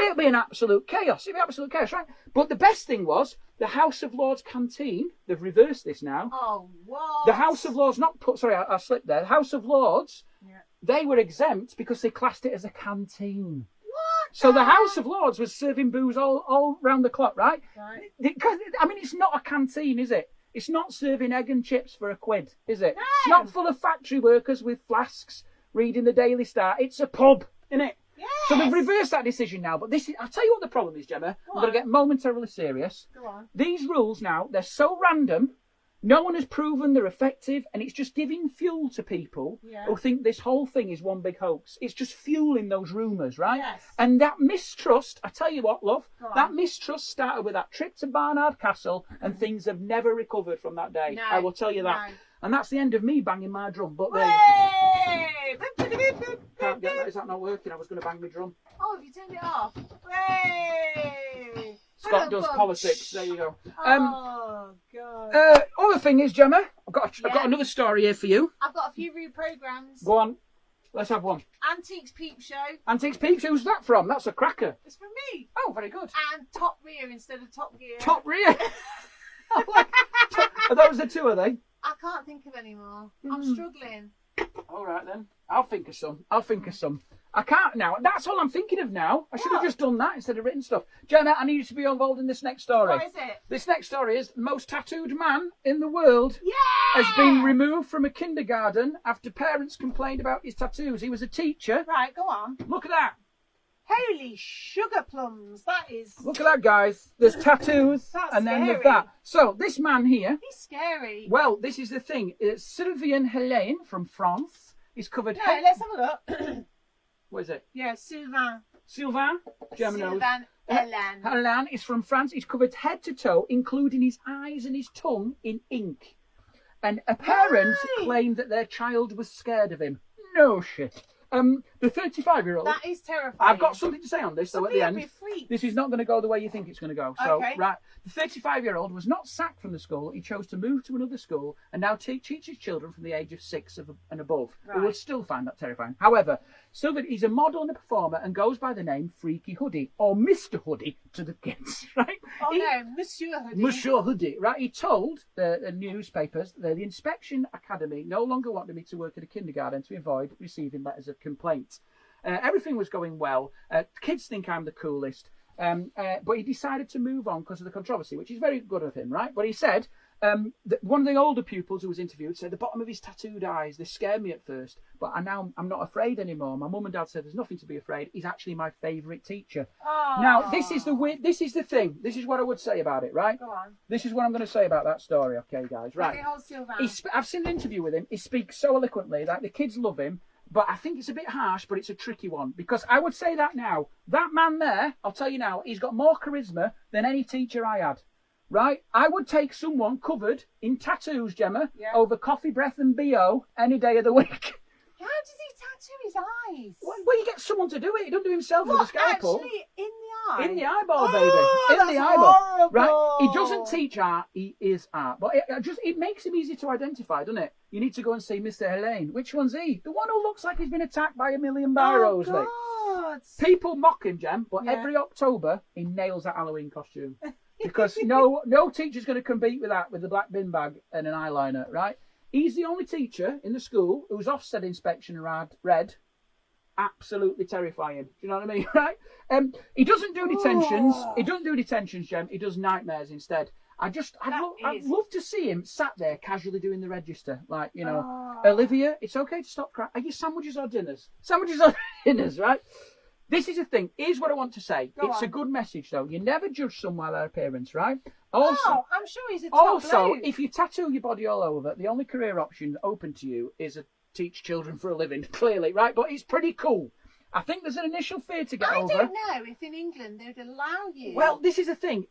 It'll be an absolute chaos. It'll be absolute chaos, right? But the best thing was the House of Lords canteen. They've reversed this now. Oh, what? The House of Lords, I slipped there. The House of Lords, they were exempt because they classed it as a canteen. What? So the House of Lords was serving booze all round the clock, right? Because, it's not a canteen, is it? It's not serving egg and chips for £1, is it? No. It's not full of factory workers with flasks reading the Daily Star. It's a pub, isn't it? Yes. So they've reversed that decision now. But I'll tell you what the problem is, Gemma. I'm going to get momentarily serious. Go on. These rules now, they're so random. No one has proven they're effective, and it's just giving fuel to people who think this whole thing is one big hoax. It's just fueling those rumours, right? Yes. And that mistrust, I tell you what, love, that mistrust started with that trip to Barnard Castle, and things have never recovered from that day. No, I will tell you that. no. And that's the end of me banging my drum. But there can't get that. Is that not working? I was going to bang my drum. Oh, have you turned it off? Hey! Scott does politics. There you go. Oh, God. Other thing is, Gemma, I've got another story here for you. I've got a few rude programmes. Go on. Let's have one. Antiques Peep Show. Antiques Peep Show. Who's that from? That's a cracker. It's from me. Oh, very good. And Top Rear instead of Top Gear. Top Rear. Are those the two, are they? I can't think of any more. I'm struggling. All right, then. I'll think of some. I can't now. That's all I'm thinking of now. I should have just done that instead of written stuff. Gemma, I need you to be involved in this next story. What is it? This next story is the most tattooed man in the world has been removed from a kindergarten after parents complained about his tattoos. He was a teacher. Right, go on. Look at that. Holy sugar plums. That is... Look at that, guys. There's tattoos and then there's that. So, this man here... He's scary. Well, this is the thing. It's Sylvain Helene from France. He's covered... No, let's have a look. What is it? Yeah, Sylvain. Sylvain? Gemma knows. Sylvain Helene. Helene is from France. He's covered head to toe, including his eyes and his tongue, in ink. And a parent claimed that their child was scared of him. No shit. The 35-year-old... That is terrifying. I've got something to say on this, though, at the end. This is not going to go the way you think it's going to go. So, right, the 35-year-old was not sacked from the school. He chose to move to another school and now teaches children from the age of 6 and above, who will still find that terrifying. However, Sylvain, he's a model and a performer and goes by the name Freaky Hoodie, or Mr. Hoodie to the kids, right? Oh, no, Monsieur Hoodie. Monsieur Hoodie, right? He told the newspapers that the Inspection Academy no longer wanted me to work at a kindergarten to avoid receiving letters of complaint. Everything was going well. Kids think I'm the coolest. But he decided to move on because of the controversy, which is very good of him, right? But he said, that one of the older pupils who was interviewed said the bottom of his tattooed eyes, they scared me at first, but I'm not afraid anymore. My mum and dad said there's nothing to be afraid. He's actually my favourite teacher. Oh. Now, this is the thing. This is what I would say about it, right? Go on. This is what I'm going to say about that story, okay, guys? Right. I've seen an interview with him. He speaks so eloquently that the kids love him. But I think it's a bit harsh, but it's a tricky one. Because I would say that now. That man there, I'll tell you now, he's got more charisma than any teacher I had. Right? I would take someone covered in tattoos, Gemma, over coffee, breath and B.O. any day of the week. How does he tattoo his eyes? Well, you get someone to do it. He doesn't do it himself with a scalpel. Actually, in the eye? In the eyeball, baby. In the eyeball. Horrible. Right? He doesn't teach art, he is art. But it makes him easy to identify, doesn't it? You need to go and see Mr. Helene. Which one's he? The one who looks like he's been attacked by a million barrows. Oh, God. People mock him, Gem, but every October he nails that Halloween costume. Because no teacher's going to compete with that, with the black bin bag and an eyeliner, right? He's the only teacher in the school who's Ofsted inspection red. Absolutely terrifying. Do you know what I mean? Right? He doesn't do detentions. He doesn't do detentions, Gem. He does nightmares instead. I'd love to see him sat there casually doing the register. Like, you know, Olivia, it's okay to stop crying. Are you sandwiches or dinners? Sandwiches or dinners, right? This is the thing. Here's what I want to say. It's a good message, though. You never judge someone by their appearance, right? Also, I'm sure he's a top bloke. If you tattoo your body all over, the only career option open to you is to teach children for a living, clearly, right? But it's pretty cool. I think there's an initial fear to get over. I don't know if in England they'd allow you. Well, this is the thing.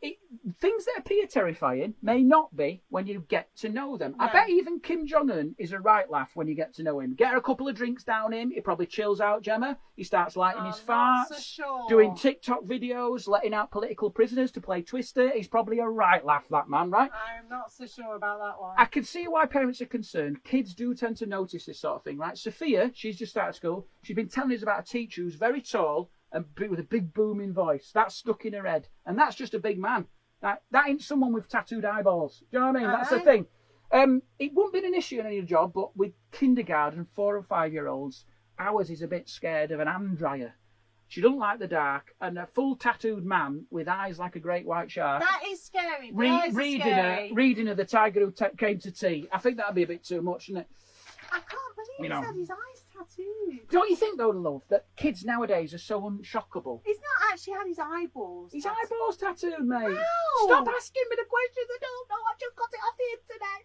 Things that appear terrifying may not be when you get to know them. No. I bet even Kim Jong-un is a right laugh when you get to know him. Get a couple of drinks down him. He probably chills out, Gemma. He starts lighting his farts, doing TikTok videos, letting out political prisoners to play Twister. He's probably a right laugh, that man, right? I'm not so sure about that one. I can see why parents are concerned. Kids do tend to notice this sort of thing, right? Sophia, she's just started school. She's been telling us about a teacher who's very tall and with a big booming voice. That's stuck in her head. And that's just a big man. That ain't someone with tattooed eyeballs. Do you know what I mean? That's the thing. It wouldn't be an issue in any job, but with kindergarten, 4 or 5 year olds, ours is a bit scared of an hand dryer. She doesn't like the dark, and a full tattooed man with eyes like a great white shark. That is scary. Reading her the tiger who came to tea. I think that'd be a bit too much, isn't it? I can't believe he's had his eyes tattooed. Don't you think, though, love, that kids nowadays are so unshockable? He's not actually had his eyeballs eyeballs tattooed, mate. Wow. Stop asking me the questions I don't know. I just got it off the internet.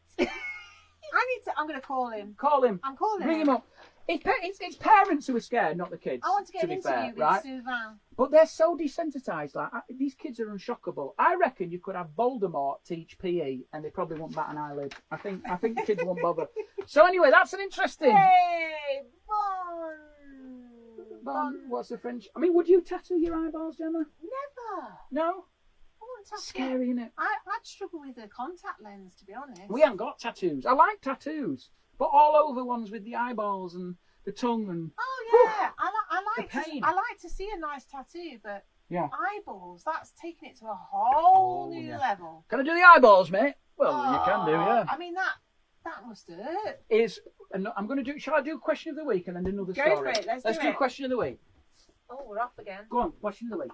I'm going to call him. Call him. I'm calling Ring him up. It's parents who are scared, not the kids. I want to get an fair, interview with right? Suzanne. But they're so desensitised. Like these kids are unshockable. I reckon you could have Voldemort teach PE, and they probably won't bat an eyelid. I think the kids won't bother. So anyway, that's an interesting. Hey, Bon. What's the French? I mean, would you tattoo your eyeballs, Gemma? Never. No. I wouldn't tattoo. Scary, isn't it? I'd struggle with a contact lens, to be honest. We haven't got tattoos. I like tattoos, but all over ones with the eyeballs and the tongue and. Oh yeah, I like to see a nice tattoo, but yeah, eyeballs, that's taking it to a whole new level. Can I do the eyeballs, mate? Well, you can do, yeah. I mean that must hurt. I'm going to do. Shall I do question of the week and then another Go story? for it. Let's do do question of the week. Oh, we're off again. Go on, question of the week.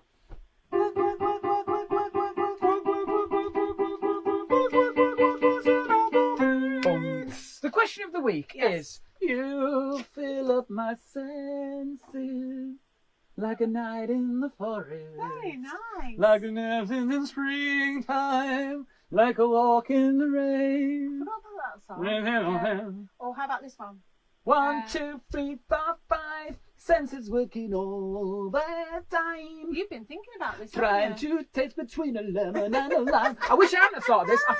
The question of the week is: you fill up my senses like a night in the forest. Very nice. Like a night in the springtime, like a walk in the rain. I forgot about that song. Or how about this one? 1, 2, 3, 4, 5. Senses working all the time. You've been thinking about this. Trying to taste between a lemon and a lime. I wish I hadn't thought of this. I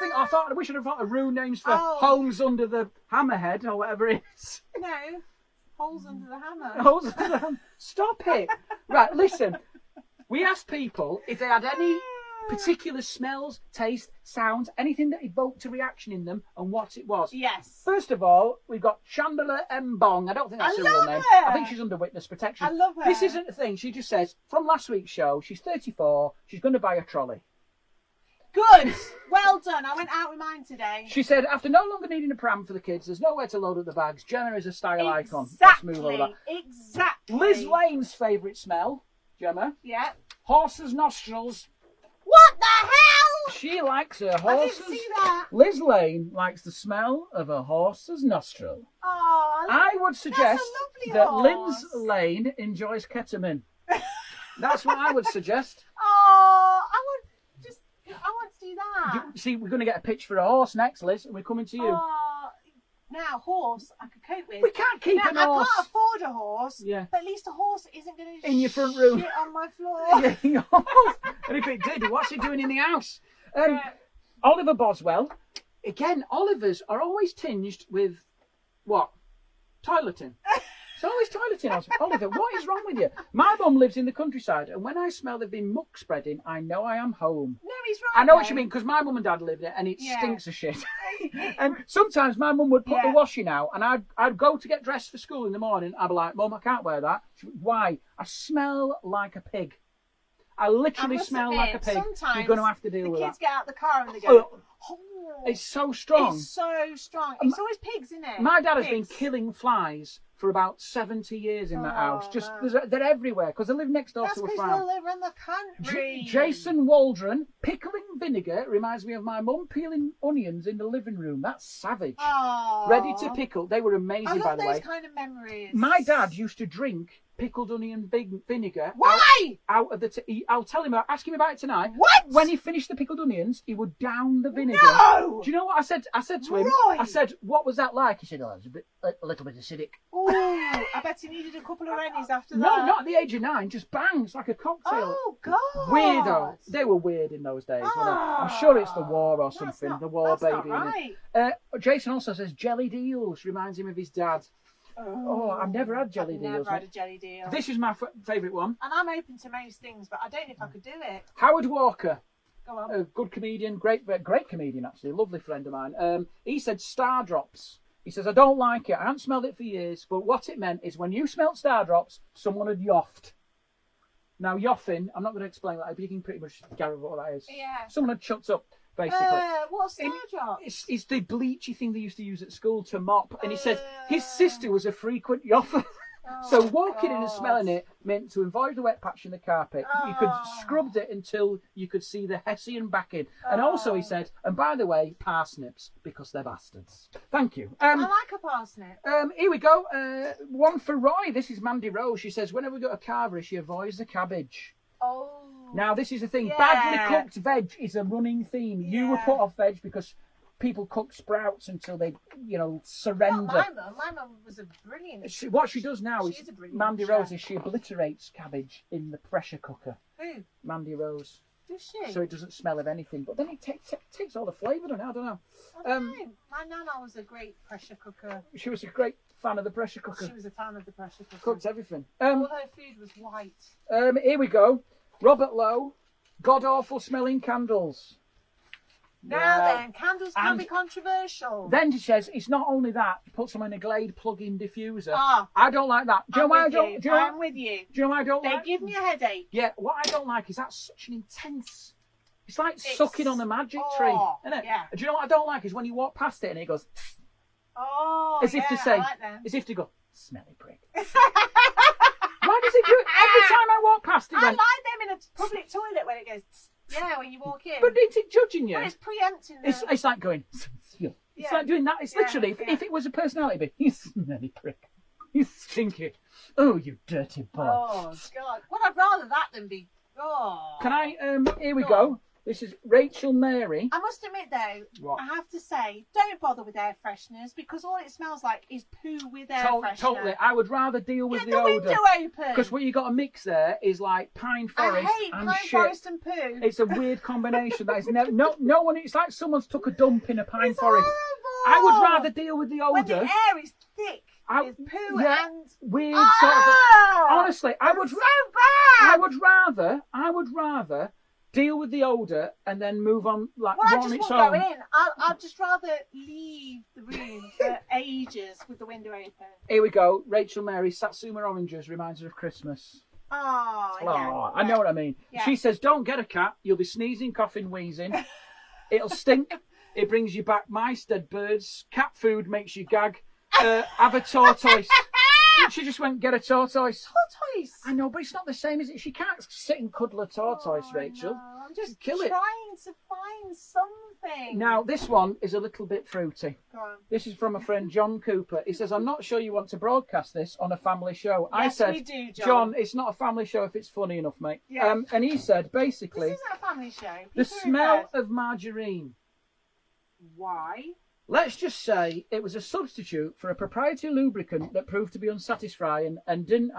wish I'd have thought of rune names for holes under the hammerhead or whatever it is. No, holes under the hammer. Holes under the hammer. Stop it. Right, listen. We asked people if they had any particular smells, taste, sounds, anything that evoked a reaction in them, and what it was. Yes. First of all, we've got Chandler Mbong. I don't think that's her real name. Her. I think she's under witness protection. I love her. This isn't a thing. She just says, from last week's show, she's 34, she's going to buy a trolley. Good. Well done. I went out with mine today. She said, after no longer needing a pram for the kids, there's nowhere to load up the bags. Gemma is a style icon. Let's move over that. Exactly. Liz Lane's favourite smell, Gemma. Yeah. Horse's nostrils. What the hell? She likes her horse's. I didn't see that. Liz Lane likes the smell of a horse's nostril. Oh, I would suggest that's a that lovely Liz horse. Lane enjoys ketamine. That's what I would suggest. Oh, I want to do that. See, we're going to get a pitch for a horse next, Liz, and we're coming to you. Now, horse, I could cope with. We can't keep an I horse. can't afford a horse, Yeah. but at least a horse isn't going to In your front room. shit on my floor. Yeah, and if it did, what's it doing in the house? Oliver Boswell. Again, Olivers are always tinged with what? Toileting. It's always toileting. Oliver, what is wrong with you? My mum lives in the countryside, and when I smell there've been muck spreading, I know I am home. No, he's right. I know what you mean, because my mum and dad live there, and it stinks of shit. And sometimes my mum would put the washing out, and I'd go to get dressed for school in the morning. I'd be like, Mum, I can't wear that. Why? I smell like a pig. I literally smell like a pig. Sometimes you're going to have to deal with that. The kids get out the car and they go, it's so strong. It's so strong. It's always pigs, isn't it? My dad has been killing flies for about 70 years in that house. Just they're everywhere because they live next door to a farm. That's because they live in the country. Jason Waldron, pickling vinegar reminds me of my mum peeling onions in the living room. That's savage. Ready to pickle. They were amazing, by the way. I love those kind of memories. My dad used to drink pickled onion vinegar. Why? Out of the. I'll tell him. Ask him about it tonight. What? When he finished the pickled onions, he would down the vinegar. No. Do you know what I said? I said to him. Right. I said, "What was that like?" He said, "Oh, it was a little bit acidic." Oh, I bet he needed a couple of rennies after that. No, not at the age of 9. Just bang. It's like a cocktail. Oh God. Weirdo. They were weird in those days. Weren't they? I'm sure it's the war or something. The war, that's baby. Not right. Jason also says jellied eels reminds him of his dad. Oh, I've never had jellied eels. Never had a jellied eel. This is my favourite one. And I'm open to most things, but I don't know if I could do it. Howard Walker. Go on. A good comedian, great comedian actually, lovely friend of mine. He said star drops. He says, I don't like it. I haven't smelled it for years, but what it meant is when you smelt star drops, someone had yoffed. Now, yoffing, I'm not going to explain that, but you can pretty much gather what that is. Yeah. Someone had chucked up, basically. What's star drops? It's the bleachy thing they used to use at school to mop. And he said his sister was a frequent yoffer. So walking in and smelling it meant to avoid the wet patch in the carpet. You could scrub it until you could see the Hessian backing. And also he said, and by the way, parsnips, because they're bastards. Thank you. I like a parsnip. Here we go. One for Roy. This is Mandy Rose. She says, whenever we go to Carvery, she avoids the cabbage. Oh. Now, this is the thing. Yeah. Badly cooked veg is a running theme. You were put off veg because people cook sprouts until they, surrender. My mum was a brilliant. What she does now She's is a brilliant Mandy chef. Rose is she obliterates cabbage in the pressure cooker. Who? Mandy Rose. Does she? So it doesn't smell of anything. But then it takes all the flavour on it. I don't know. I don't know. My nana was a great pressure cooker. She was a great fan of the pressure cooker. She was a fan of the pressure cooker. Cooked everything. All her food was white. Here we go. Robert Lowe. God awful smelling candles. Now then, candles can be controversial. Then she says it's not only that, she puts them in a Glade plug-in diffuser. Ah, I don't like that. Do you know why I don't? I'm with you. Do you know why I don't They like? give me a headache. Yeah, what I don't like is that's such an intense. It's like sucking on a magic tree, isn't it? Yeah. Do you know what I don't like is when you walk past it and it goes. Oh, As if to say, I like them. as if to go, smelly prick. Why does it do it every time I walk past it? I like them in a public toilet when it goes. Yeah, when you walk in. But is it judging you? Well, it's preempting them. It's like going. It's like doing that. It's literally if it was a personality, it'd be you smelly prick, you stinky. Oh, you dirty boy. Oh God! Well, I'd rather that than be. Oh. Can I? Here we go. This is Rachel Mary. I must admit though, What? I have to say, don't bother with air fresheners because all it smells like is poo with air freshener. Totally. I would rather deal with Get the the odour. window open. Because what you got to mix there is like pine forest I hate and pine shit. forest and poo. It's a weird combination. That is never. No one. It's like someone's took a dump in a pine It's forest. horrible. I would rather deal with the when the odour. air is thick with poo yeah, and weird oh, sort of. Honestly, I would. so bad. I would rather deal with the odour and then move on like Well, I on just its won't own. go in. I'd just rather leave the room for ages with the window open. Here we go. Rachel Mary, Satsuma oranges reminds her of Christmas. Oh, yeah. Oh, I know what I mean. Yeah. She says, don't get a cat. You'll be sneezing, coughing, wheezing. It'll stink. It brings you back mice, dead birds. Cat food makes you gag. Have a tortoise. She just went, get a tortoise. Tortoise. I know, but it's not the same, is it? She can't sit and cuddle a tortoise, Rachel. No, I'm just Kill it. trying to find something. Now, this one is a little bit fruity. Go on. This is from a friend, John Cooper. He says, I'm not sure you want to broadcast this on a family show. I Yes, said, we do, John, it's not a family show if it's funny enough, mate. Yeah. And he said, basically, This isn't a family show. the People are smell in bed. of margarine. Why? Let's just say it was a substitute for a proprietary lubricant that proved to be unsatisfying and didn't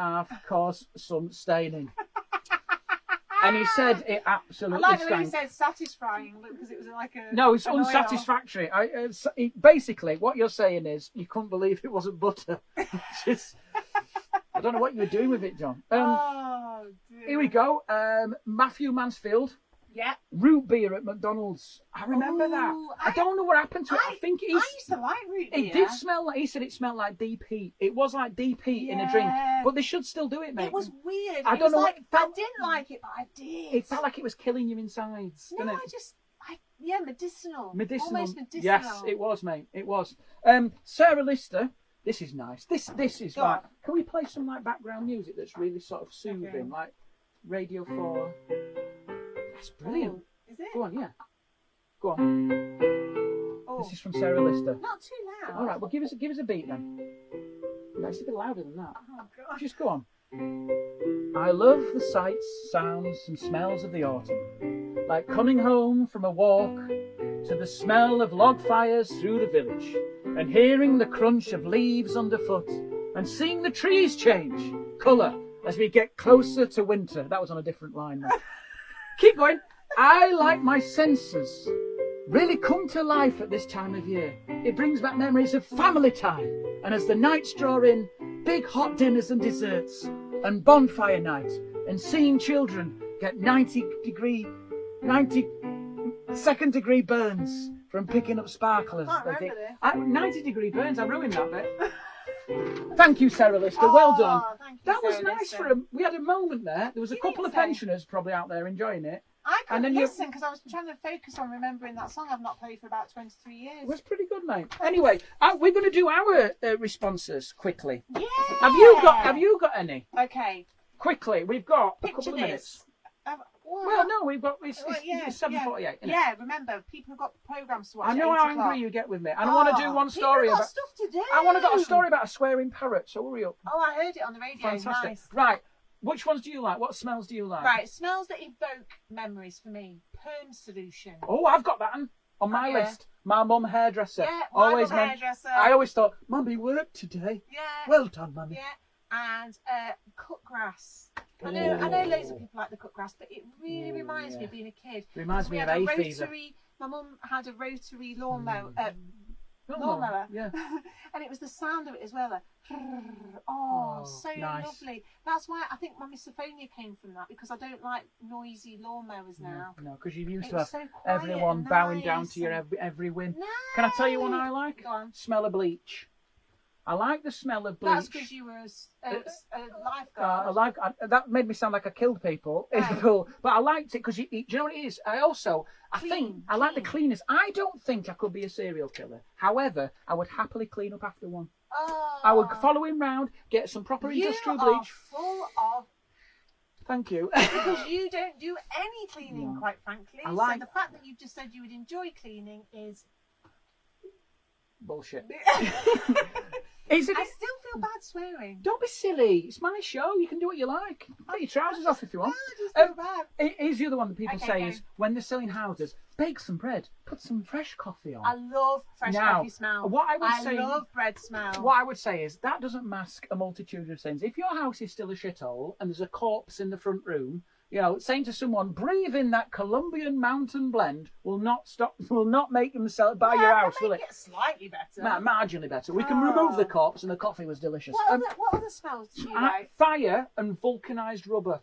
cause some staining. And he said it I absolutely like the way he stank. said satisfying because it was like a. No, it's an oil. unsatisfactory. Basically, what you're saying is you couldn't believe it wasn't butter. Just, I don't know what you were doing with it, John. Oh, dear. Here we go. Matthew Mansfield. Yeah. Root beer at McDonald's. I remember that. I don't know what happened to it. I think I used to like root beer. it did smell like. He said it smelled like deep heat. It was like deep heat in a drink, but they should still do it, mate. It was weird. I don't know Like, what- I didn't like it, but I did. It felt like it was killing your insides. No, didn't it? yeah, medicinal. Medicinal. Almost medicinal. Yes, it was, mate. It was. Sarah Lister. This is nice. This is Go like. on. Can we play some like background music that's really sort of soothing, Okay. like Radio 4? That's brilliant. Oh, is it? Go on, yeah. Go on. Oh, This is from Sarah Lister. not too loud. All right, well, give us a beat then. No, it's a bit louder than that. Oh, God. Just go on. I love the sights, sounds, and smells of the autumn, like coming home from a walk to the smell of log fires through the village, and hearing the crunch of leaves underfoot, and seeing the trees change colour as we get closer to winter. That was on a different line now. Keep going. I like my senses really come to life at this time of year. It brings back memories of family time, and as the nights draw in, big hot dinners and desserts, and bonfire night, and seeing children get 90 second degree burns from picking up sparklers. I can't They remember think, 90-degree burns, I ruined that bit. Thank you, Sarah Lister, well done. Thank you, That was Sarah nice Lister. for him. We had a moment there. There was a You couple did of say. pensioners probably out there enjoying it. I And then couldn't you- listen because I was trying to focus on remembering that song I've not played for about 23 years. It was pretty good, mate. Anyway, we're going to do our responses quickly. Yeah. Have you got any? Okay. Quickly, we've got a Picture couple of this. minutes. Well, Well, no, we've got it's 7:48. Yeah. isn't it? Yeah, remember, people have got programs to watch. I know at how 8 o'clock. angry you get with me. And I want to do one story People about. got stuff to do. I want to got a story about a swearing parrot. So hurry up. Oh, I heard it on the radio. Fantastic. Nice. Right. Which ones do you like? What smells do you like? Right, smells that evoke memories for me. Perm solution. Oh, I've got that. On my list, my mum hairdresser. Yeah, always mum hairdresser. I always thought, Mummy worked today. Yeah. Well done, Mummy. Yeah, and cut grass. I know loads of people like the cut grass, but it really reminds me of being a kid. Reminds me of hay fever. My mum had a rotary lawnmower. Lawnmower, yeah. And it was the sound of it as well. Like, so nice. lovely. That's why I think my misophonia came from that, because I don't like noisy lawnmowers now. No, because you used to have so everyone bowing down to your every whim. No. Can I tell you one I like? Go on. Smell of bleach. I like the smell of bleach. That's because you were a lifeguard. That made me sound like I killed people in the pool, but I liked it because do you know what it is? I like the cleaners. I don't think I could be a serial killer. However, I would happily clean up after one. Oh. I would follow him round, get some proper industrial bleach. You are full of. Thank you. Because you don't do any cleaning, quite frankly. So the fact that you've just said you would enjoy cleaning is bullshit. I still feel bad swearing. Don't be silly. It's my show. You can do what you like. Take your trousers off if you want. I just feel bad. Here's the other one that people say is when they're selling houses, bake some bread, put some fresh coffee on. I love fresh coffee smell. I love bread smell. What I would say is that doesn't mask a multitude of sins. If your house is still a shithole and there's a corpse in the front room, you know, saying to someone, breathe in that Colombian mountain blend will not make them buy your house, will it? Slightly better. Marginally better. We can remove the corpse and the coffee was delicious. What other smells do you like? Fire and vulcanised rubber.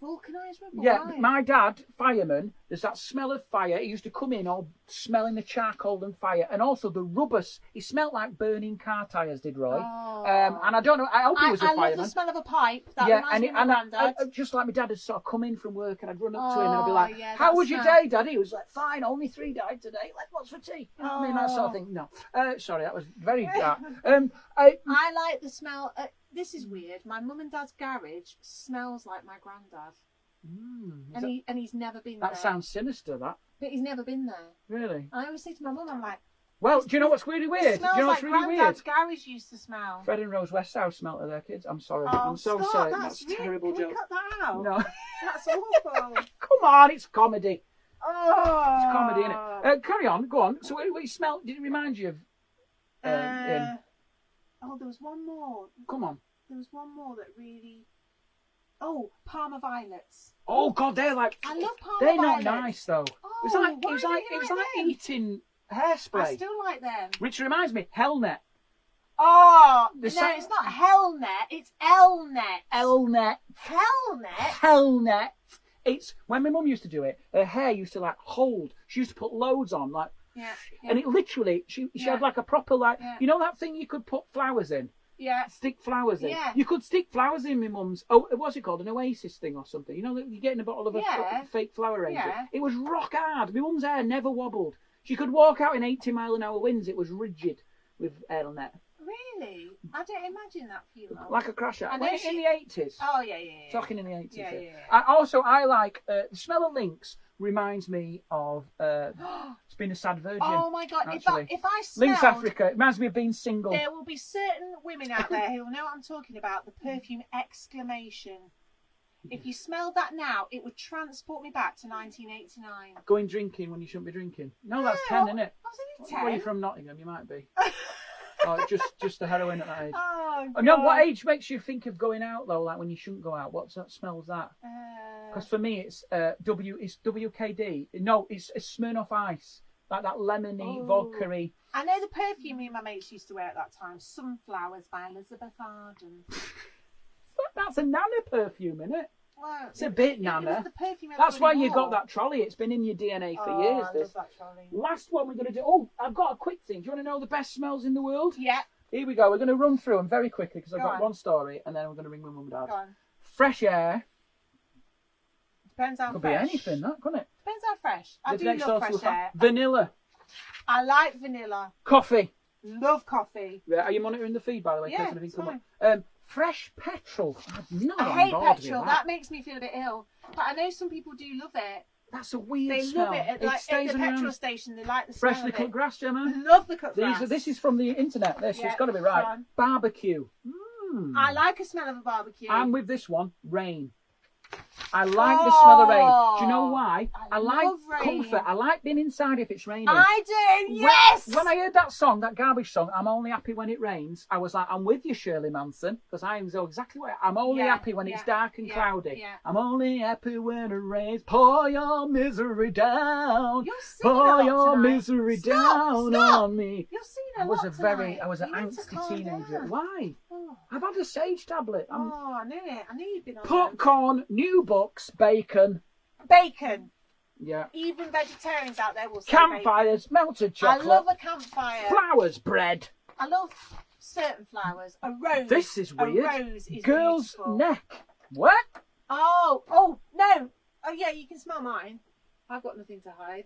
Vulcanised rubber? Yeah, right. my dad, fireman, there's that smell of fire. He used to come in all smelling the charcoal and fire, and also the rubbers. He smelled like burning car tyres, did Roy. Oh. And I don't know, I hope he was a fireman. I love the smell of a pipe. That reminds me of my granddad. Just like my dad had sort of come in from work, and I'd run up to him and I'd be like, how was your day, Daddy? He was like, fine, only 3 died today. What's for tea? You know what I mean? That sort of thing. No. Sorry, that was very dark. I like the smell. This is weird. My mum and dad's garage smells like my granddad. And he's never been there. That sounds sinister, that. But he's never been there. Really? I always say to my mum, I'm like, well, do you know what's really weird? Do you know what's really weird? Granddad's garage used to smell. Fred and Rose Westhouse smelt of their kids. I'm sorry. Oh, I'm so sorry. That's a terrible joke. Can we cut that out? No. That's awful. Come on, it's comedy. Oh. It's comedy, isn't it? Carry on, go on. So what you smelled, did it remind you of him? Oh, there was one more. Come on. There was one more that really... Oh, Parma violets. Oh God, they're like... I love Parma they're violets. They're not nice though. Oh, it was like eating hairspray. I still like them. Which reminds me, Hellnet. Oh, no, it's not Hellnet, it's Elnet. Elnet. Hellnet? Hellnet. It's when my mum used to do it, her hair used to like hold. She used to put loads on, like, and it literally, she had like a proper, like, you know that thing you could put flowers in? Yeah. Stick flowers in. Yeah. You could stick flowers in my mum's. Oh, what's it called? An Oasis thing or something. You know that you get in a bottle of a fake flower arranger. Yeah. It was rock hard. My mum's hair never wobbled. She could walk out in 80-mile-an-hour winds. It was rigid with Elnet. Really? I don't imagine that for you. Like a crasher. In the 80s. Oh, yeah. Talking in the 80s. Yeah. I like the smell of lynx. Reminds me of it's been a sad virgin. Oh my God! Actually. If I smelled Lynx Africa, it reminds me of being single. There will be certain women out there who will know what I'm talking about. The perfume exclamation. If you smelled that now, it would transport me back to 1989. Going drinking when you shouldn't be drinking. No, that's 10, isn't it? I was only 10. Where are you from? Nottingham? You might be. Oh, just the heroin at that age. Oh, God. No, what age makes you think of going out though? Like when you shouldn't go out. What's that? Smells that? Because for me, it's it's WKD. No, it's Smirnoff Ice, like that lemony, vodka-y. I know the perfume me and my mates used to wear at that time. Sunflowers by Elizabeth Arden. That's a Nana perfume, isn't it? Well, it's a bit Nana. The that's why you got that trolley. It's been in your DNA for years. I love that trolley. Last one we're going to do. Oh, I've got a quick thing. Do you want to know the best smells in the world? Yeah. Here we go. We're going to run through them very quickly because I've got one story and then we're going to ring my mum and dad. Go on. Fresh air. Depends how Could fresh. Could be anything, that, couldn't it? Depends how fresh. I do love fresh air. Vanilla. I like vanilla. Coffee. Love coffee. Yeah, are you monitoring the feed, by the way? Yeah, it's fine. Fresh petrol. I hate petrol. That makes me feel a bit ill. But I know some people do love it. That's a weird smell. They love it. At the petrol station, they like the smell freshly cut grass, Gemma. Love the cut grass. This is from the internet. It's got to be right. Barbecue. I like a smell of a barbecue. And with this one, rain. I like the smell of rain. Do you know why? I like love rain. comfort. I like being inside if it's raining. I do, yes! When I heard that song, that garbage song, I'm only happy when it rains, I was like, I'm with you, Shirley Manson, because I know exactly what I'm only happy when it's dark and cloudy. Yeah. I'm only happy when it rains. Pour your misery down. You're singing Pour a lot your tonight. misery Stop. on me. You're singing I a was lot tonight. I was an You need to angsty calm teenager. down. Why? Oh. I've had a sage tablet. I knew it. I knew you'd been on Popcorn, new books, bacon. bacon. Yeah. Even vegetarians out there will say Campfires, melted bacon. chocolate. I love a campfire. Flowers, bread. I love certain flowers. A rose. This is weird. A rose is Girl's beautiful. neck. What? Oh, no. Oh, yeah, you can smell mine. I've got nothing to hide.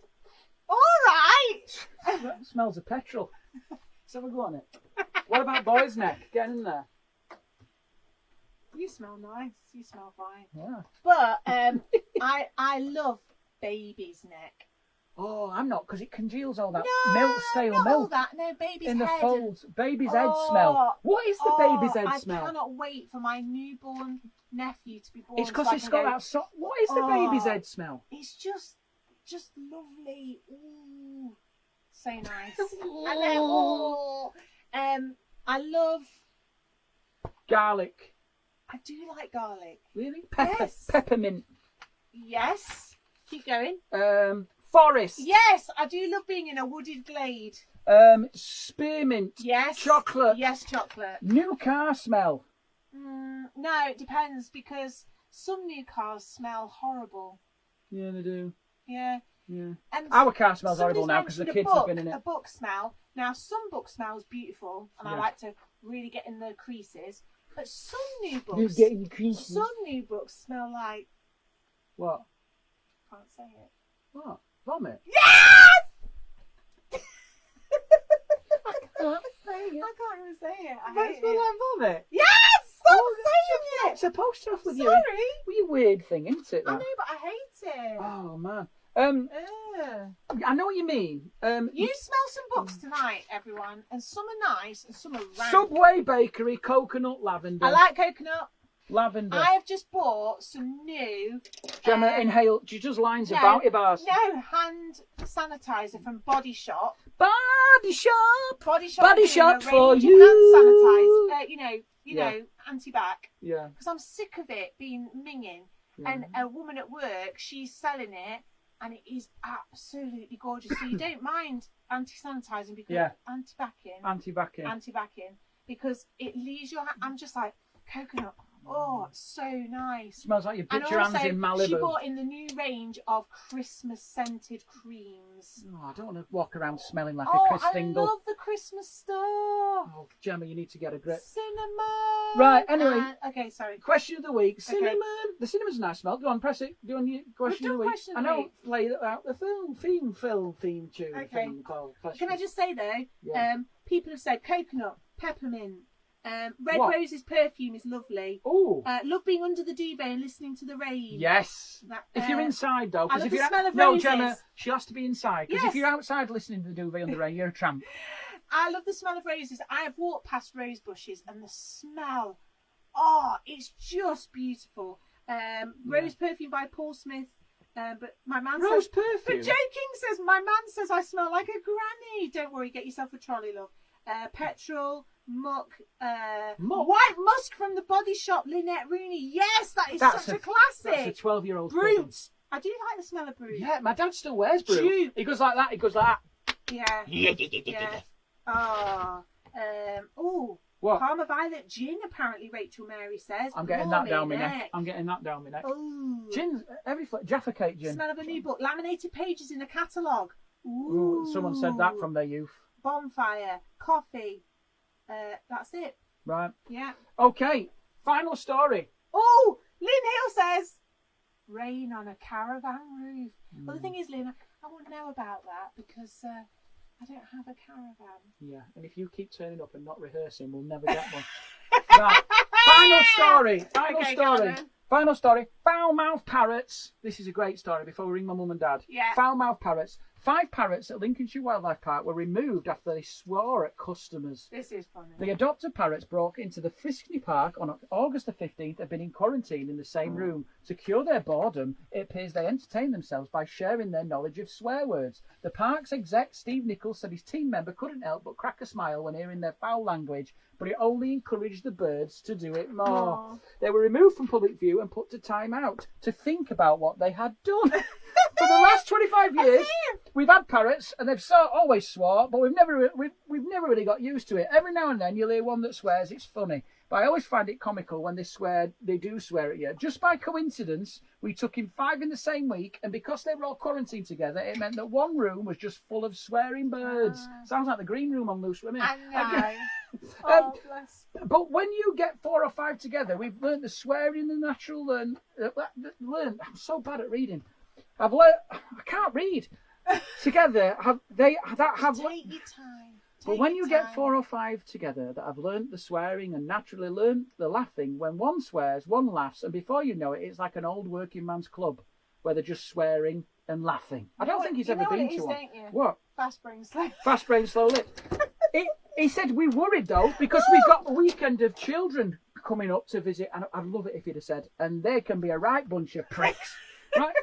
All right. That smells of petrol. Let's have a go on it. What about boy's neck? Get in there. You smell nice. You smell fine. Yeah. But I love baby's neck. Oh, I'm not, because it congeals all that No, milk, stale not all milk that. No, baby's in the head. folds. Baby's head smell. What is the baby's head smell? I cannot wait for my newborn nephew to be born. It's because so I it's can got go, that. What is the baby's head smell? It's just lovely. Ooh, so nice. And then, I love. Garlic. I do like garlic. Really? Pepper. Yes. Peppermint. Yes. Keep going. Forest. Yes, I do love being in a wooded glade. Spearmint. Yes. Chocolate. Yes, chocolate. New car smell. No, it depends because some new cars smell horrible. Yeah, they do. Yeah. Yeah. And Our car smells somebody's horrible now because the mentioned kids have been in a it. book smell. Now, some book smells beautiful, and I Yeah. like to really get in the creases. But some new books, You get in the creases. some new books smell like. What? Can't say it. What? Vomit? Yes! I can't say it. I can't even say it. I That hate smell it. like vomit? Yes! Stop It's saying it! supposed to have with you. Sorry. With your weird thing, isn't it? I That? know, but I hate it. Oh man. Ugh. I know what you mean. You smell some books tonight, everyone, and some are nice and some are rank. Subway Bakery coconut lavender. I like coconut. lavender. I have just bought some new Gemma, inhale. She just lines no, of bounty bars. No, hand sanitizer from Body Shop. Body shop. Body Shop. Body are doing shop a for range of you. Hand sanitizer. You Yeah. know, anti-bac. Yeah. Because I'm sick of it being minging. Yeah. And a woman at work, she's selling it, and it is absolutely gorgeous. So you don't mind anti-sanitizing because anti-backing because it leaves your. I'm just like coconut. Oh, it's so nice. Smells like you put And your also, hands in Malibu. she bought in the new range of Christmas scented creams. Oh, I don't want to walk around smelling like a Oh, Chris I Dingle. love the Christmas stuff. Oh, Gemma, you need to get a grip. Cinnamon. Right, anyway. Okay, sorry. Question of the week. Okay. Cinnamon. The cinnamon's a nice smell. Go on, press it. Do on your question We've of the done week. question I of the know. week. Play that out. The theme tune. Okay. Thing called Can I just say though, Yeah. people have said coconut, peppermint, red What? roses perfume is lovely. Oh. Love being under the duvet and listening to the rain. Yes. That, If you're inside though, I because love if the you're smell of no, roses. Gemma, she has to be inside. Because Yes. if you're outside listening to the duvet on the rain, you're a tramp. I love the smell of roses. I have walked past rose bushes and the smell, it's just beautiful. Rose perfume by Paul Smith. But my man Rose says, perfume. but joking says, my man says I smell like a granny. Don't worry, get yourself a trolley, love. Petrol, muck, Muck? white musk from the Body Shop, Lynette Rooney. Yes, that's such a classic. That's a 12-year-old. Brute. I do like the smell of brute. Yeah, my dad still wears brute. Dude. He goes like that. He goes like that. Yeah. Yeah. What? Parma Violet Gin, apparently, Rachel Mary says. I'm getting that down my Blimey neck. I'm getting that down my neck. Ooh. Gin, every Jaffa Cake gin. Smell of a new book. Laminated pages in a catalogue. Ooh, someone said that from their youth. Bonfire. Coffee. That's it. Right. Yeah. Okay. Final story. Oh, Lynn Hill says, rain on a caravan roof. Well, the thing is, Lynn, I wouldn't know about that because I don't have a caravan. Yeah, and if you keep turning up and not rehearsing, we'll never get one. Right. Final story. Final story. Foul-mouthed parrots. This is a great story before we ring my mum and dad. Yeah. Foul-mouthed parrots 5 parrots at Lincolnshire Wildlife Park were removed after they swore at customers. This is funny. The adopted parrots brought into the Frisky Park on August the 15th have been in quarantine in the same room. To cure their boredom, it appears they entertain themselves by sharing their knowledge of swear words. The park's exec, Steve Nichols, said his team member couldn't help but crack a smile when hearing their foul language, but it only encouraged the birds to do it more. Aww. They were removed from public view and put to time out to think about what they had done. For the last 25 years, we've had parrots, and they've always swore, but we've never really got used to it. Every now and then you'll hear one that swears. It's funny, but I always find it comical when they do swear at you. Just by coincidence, we took in 5 in the same week, and because they were all quarantined together, it meant that one room was just full of swearing birds. Sounds like the green room on Loose Women. I know. Oh, bless. But when you get 4 or 5 together, we've learned the swearing, the natural, and learn. I'm so bad at reading. I've learned. I can't read. Together, Take your time. But when you get 4 or 5 together that have learnt the swearing and naturally learnt the laughing, when one swears, one laughs, and before you know it, it's like an old working man's club where they're just swearing and laughing. I don't think he's ever been to one. What? Fast brain slow. Fast brain slow lip. He said we worried though because we've got a weekend of children coming up to visit, and I'd love it if he'd have said, and they can be a right bunch of pricks, right?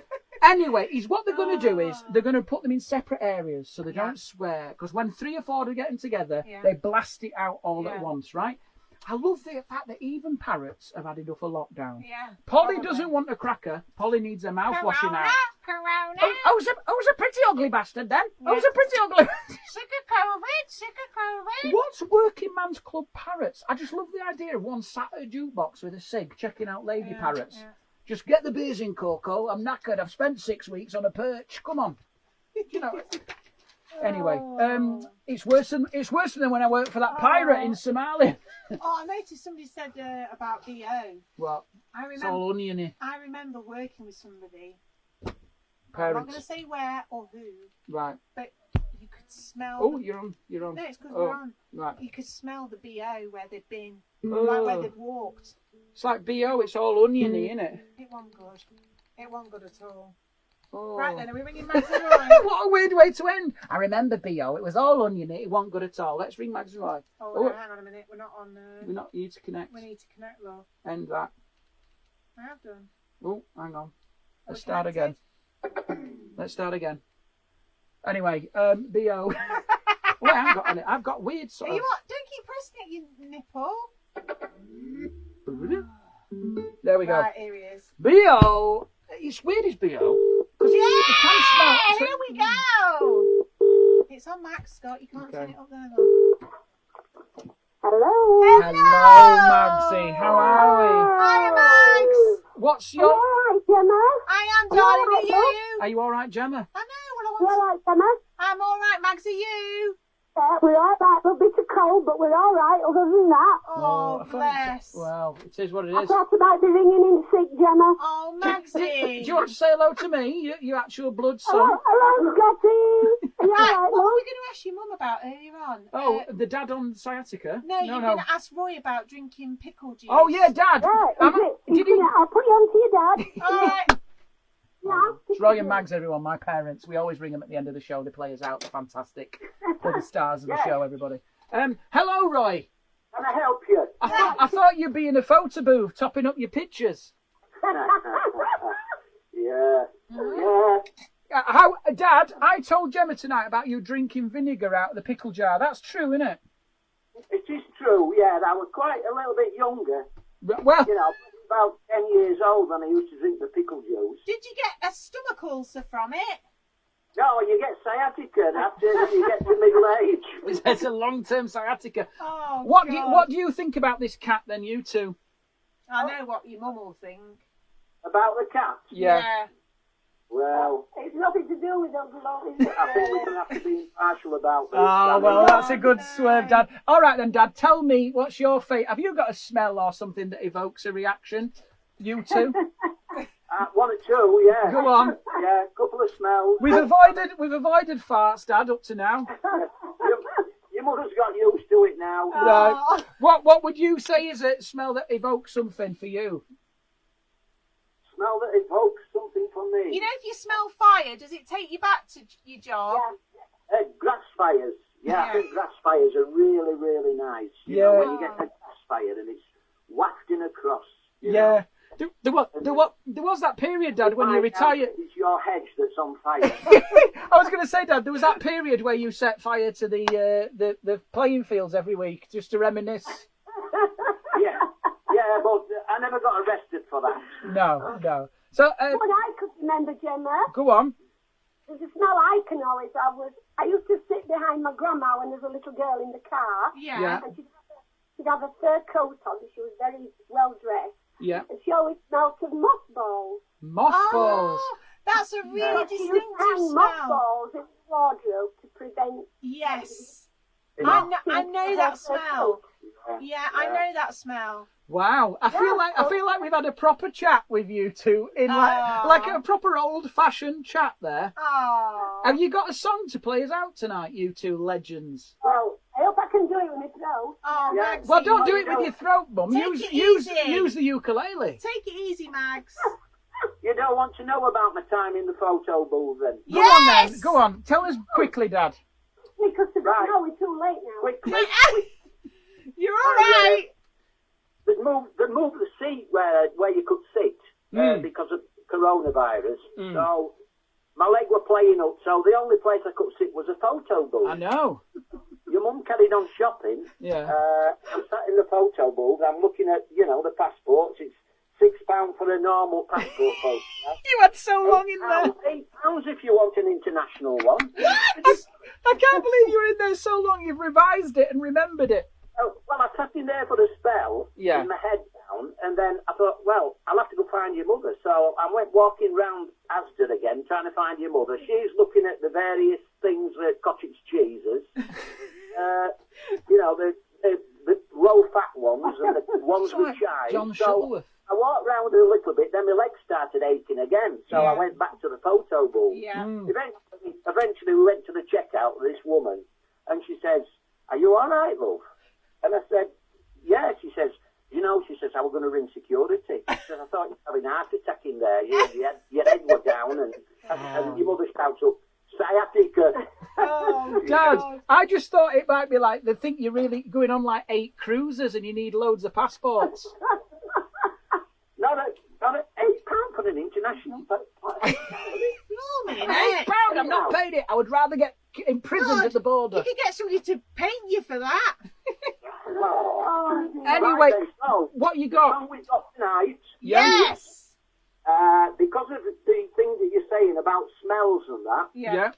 Anyway, what they're going to do is they're going to put them in separate areas so they don't swear. Because when 3 or 4 are getting together, they blast it out all at once, right? I love the fact that even parrots have had enough of lockdown. Yeah. Polly doesn't want a cracker. Polly needs her mouth washing out. Corona. I was a pretty ugly bastard then. I was a pretty ugly. Sick of COVID. What's working man's club parrots? I just love the idea of one sat at a jukebox with a cig checking out lady parrots. Yeah. Just get the beers in, Coco. I'm knackered. I've spent 6 weeks on a perch. Come on. You know. Anyway, it's worse than when I worked for that pirate in Somalia. I noticed somebody said about BO. What? It's all oniony. I remember working with somebody. Parents. I'm not going to say where or who. Right. But you could smell. Oh, you're on. No, it's because we're on. Right. You could smell the BO where they'd been, like where they'd walked. It's like BO. It's all oniony, isn't it? It wasn't good. It wasn't good at all. Oh. Right then, are we ringing Mags and Roy? What a weird way to end. I remember BO. It was all oniony. It wasn't good at all. Let's ring Mags and Roy. Oh, no, hang on a minute. We're not on. We're not here to connect. We need to connect, love. End that. I have done. Oh, hang on. Let's start again. Anyway, BO. Well, I haven't got any. I've got weird sort of. Don't keep pressing it, you nipple. There we go. Right, here he is. BO. It's weird, is BO. Yeah! You can smell. Here we go. It's on max, Scott. You can't turn it up there, love. Hello. Hello, Magsy. How are we? Hi, Mags. What's your... All right, Gemma. I am, darling. Are you? Are you all right, Gemma? I know. You all right, Gemma? I'm all right, Mags. Are you? We're all right. A bit of cold, but we're all right other than that. Oh, bless. Well, it is what it I is. thought about be ringing in sick, Gemma. Oh, Do Magsy. you want to say hello to me, you actual blood son? Hello, Scotty. Are you Right, all right, what were love? we going to ask your mum about earlier on? Oh, the dad on sciatica? No, you're going to ask Roy about drinking pickle juice. Oh, yeah, Dad. Right, Did he... I'll put you on to your dad. All right. It's Roy and Mags, everyone, my parents. We always ring them at the end of the show. They play us out. They're fantastic. They're the stars of the show, everybody. Hello, Roy. Can I help you? I thought you'd be in a photo booth topping up your pictures. Yeah. Dad, I told Gemma tonight about you drinking vinegar out of the pickle jar. That's true, isn't it? It is true, yeah. I was quite a little bit younger. Well, You know, about 10 years old when I used to drink the pickle juice. Did you get a stomach ulcer from it? No, you get sciatica after you get to middle age. it's a long-term sciatica. Oh, What do you think about this cat, then, you two? I know what your mum will think. About the cat? Yeah. Well, it's nothing to do with Uncle Ollie. I think we're going to have to be impartial about this. Oh, well, that's a good swerve, Dad. All right, then, Dad, tell me, what's your fate? Have you got a smell or something that evokes a reaction? You two? One or two, yeah. Go on. Yeah, a couple of smells. We've avoided farts, Dad, up to now. Your mother's got used to it now. What would you say is a smell that evokes something for you? smell that evokes something for me. You know, if you smell fire, does it take you back to your job? Yeah. Grass fires. Yeah, I think grass fires are really, really nice. You Yeah. know, when you get a grass fire and it's wafting across. You know. There was that period, Dad, when you retired. It's your hedge that's on fire. I was going to say, Dad, there was that period where you set fire to the playing fields every week just to reminisce. Yeah, but I never got arrested for that. No. So, What I could remember, Gemma, go on. there's a smell I can always have. I used to sit behind my grandma when there was a little girl in the car. Yeah. And she'd have a fur coat on, and she was very well dressed. Yeah. And she always smelled of mothballs. Mothballs. Oh, that's a really She used to distinctive hang smell. mothballs in the wardrobe to prevent. Yes. I know that smell. Yeah, I know that smell. Wow, I feel like we've had a proper chat with you two in like a proper old-fashioned chat there. Oh. Have you got a song to play us out tonight, you two legends? Well, I hope I can do it with my throat. Oh, Yeah. Magsy. Well, don't do it with your throat, Mum. Take it easy. Use the ukulele. Take it easy, Mags. You don't want to know about my time in the photo booth then? Go on then. Go on. Tell us quickly, Dad. Because Right. no, we're too late now. Quickly. You're all right. They'd moved the seat where you could sit because of coronavirus. So my leg were playing up, so the only place I could sit was a photo booth. I know. Your mum carried on shopping. Yeah. I'm sat in the photo booth. I'm looking at, the passports. It's £6 for a normal passport photo. You had so long in there. £8 if you want an international one. I can't believe you were in there so long. You've revised it and remembered it. Oh, well, I sat in there for a spell, Yeah. with my head down, and then I thought, well, I'll have to go find your mother. So I went walking round Asda again, trying to find your mother. She's looking at the various things, cottage cheeses, the low-fat ones and the ones with chives. John So Shuttleworth. I walked round a little bit, then my legs started aching again. So I went back to the photo booth. Yeah. Eventually we went to the checkout with this woman, and she says, "Are you all right, love?" And I said, "Yeah." She says, she says, "I was going to ring security." She says, "I thought you were having a heart attack in there. Your head was down," and your mother shouts up, "Sciatica." Oh, Dad, God. I just thought it might be like they think you're really going on like 8 cruises and you need loads of passports. Not £8 for an international. Blimey, £8? I'm not paying it. I would rather get imprisoned God, at the border. You could get somebody to paint you for that. Anyway, Right then, so, what you the got? song we've got tonight, Yes. because of the thing that you're saying about smells and that, Yeah.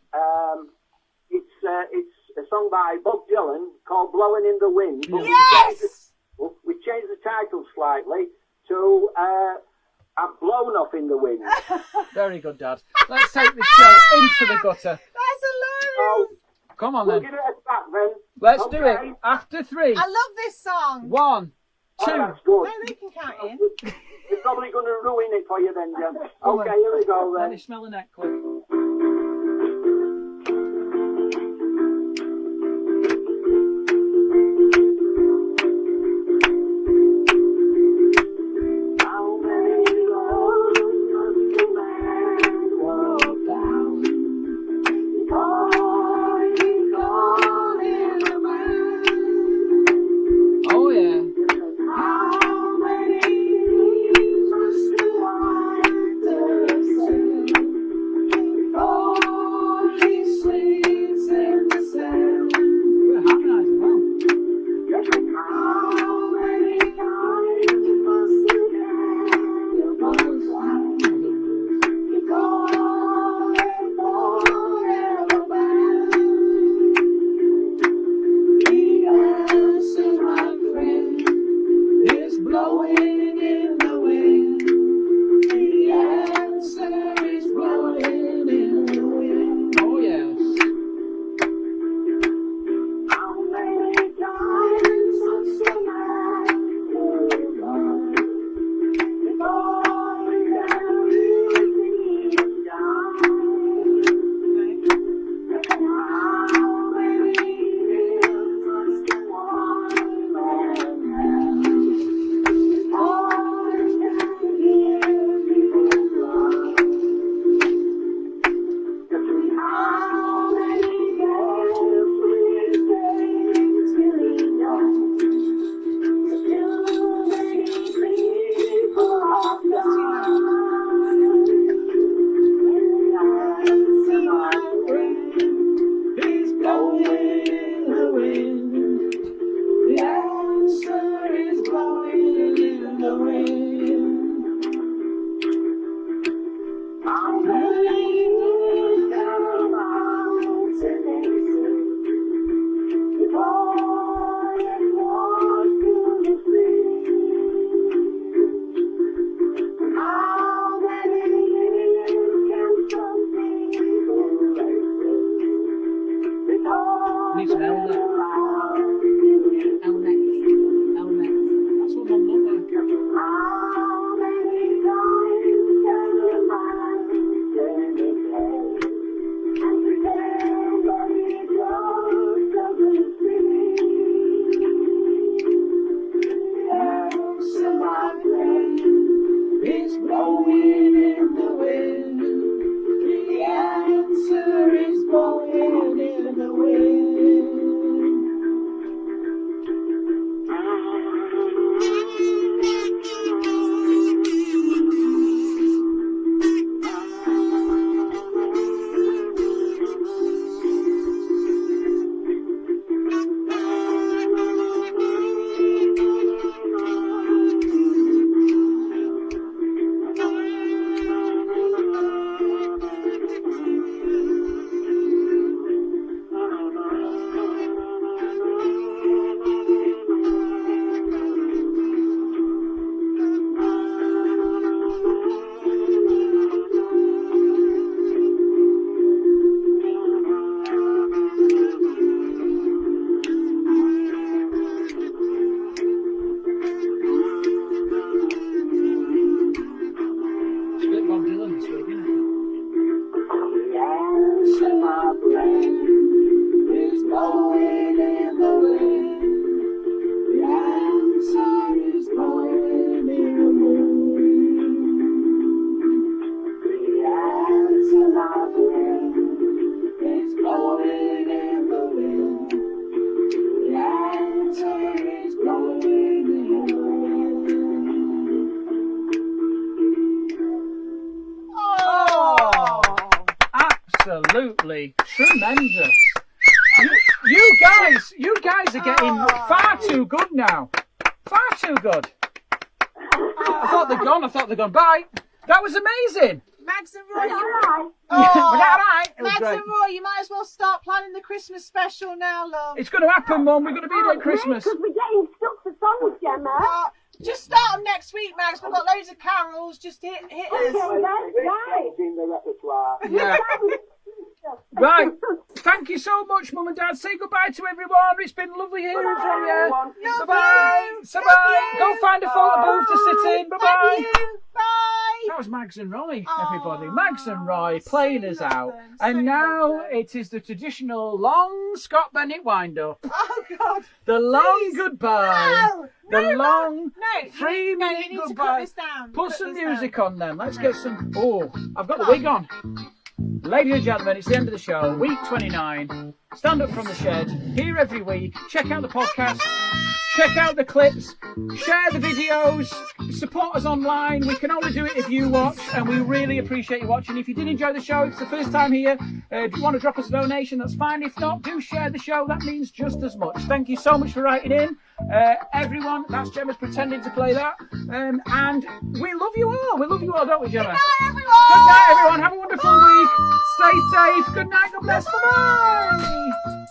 it's a song by Bob Dylan called "Blowing in the Wind." But Yes. we changed the title slightly to "I've Blown Off in the Wind." Very good, Dad. Let's take this show into the gutter. That's So hilarious. Come on we'll then. give it a crack then. Let's do Okay. it. After 3. I love this song. 1, 2. Oh, that's good. No, they can count in. We're probably going to ruin it for you then, Jen. Come Okay, on. here we go Let then. me smell the necklace. How many roads must a man walk down before he calls a man? Oh yeah. How many leaves must the water sail before he sleeps in the sand? We're harmonising well. How many times must the candle burn before it forever burns? The answer, my friend, is blowing in the wind. The answer is blowing in the wind. Oh yes. How many times must a man run before he can really be down? How many years must one man have before the wind. I'm laying down a mountain before it was to the sea. How many years can some people Need some Elnet. Elnet. That's what Mum looked like. How many times can a man turn his head and pretend that he just doesn't see? Yes, my friend, it's blowing in the wind. The answer is blowing in the wind. Absolutely tremendous. You guys are getting far too good now. Far too good. I thought they'd gone. Bye. That was amazing. Mags and Roy, Was that right? It was Mags great. and Roy, you might as well start planning the Christmas special now, love. It's going to happen, Mum. We're going to be there at Christmas. Because we're getting stuck for songs, Gemma. Just start them next week, Mags. We've got loads of carols. Just hit us. Right. In the repertoire. Yeah. Right. Thank you so much, Mum and Dad. Say goodbye to everyone. It's been lovely hearing from you. Bye-bye. Bye-bye. Go find a photo booth to sit in. Bye-bye. Thank you. Bye. That was Mags and Roy, everybody. Aw, Mags and Roy playing so us out. love them, And so now love them. it is the traditional long Scott Bennett wind-up. Oh, God. The long Please. goodbye. No. The No, long No. 3 minute you need to goodbye. cut this down. Put Cut some this music down. on then. Let's get some. Oh, I've got the wig on. Ladies and gentlemen, it's the end of the show. Week 29. Stand Up From the Shed. Here every week. Check out the podcast. Check out the clips. Share the videos. Support us online. We can only do it if you watch, and we really appreciate you watching. If you did enjoy the show, if it's the first time here, if you want to drop us a donation, that's fine. If not, do share the show. That means just as much. Thank you so much for writing in. Everyone, that's Gemma's pretending to play that. And we love you all. We love you all, don't we, Gemma? Good night, everyone. Good night, everyone. Have a wonderful week. Stay safe. Good night. God bless. Bye-bye.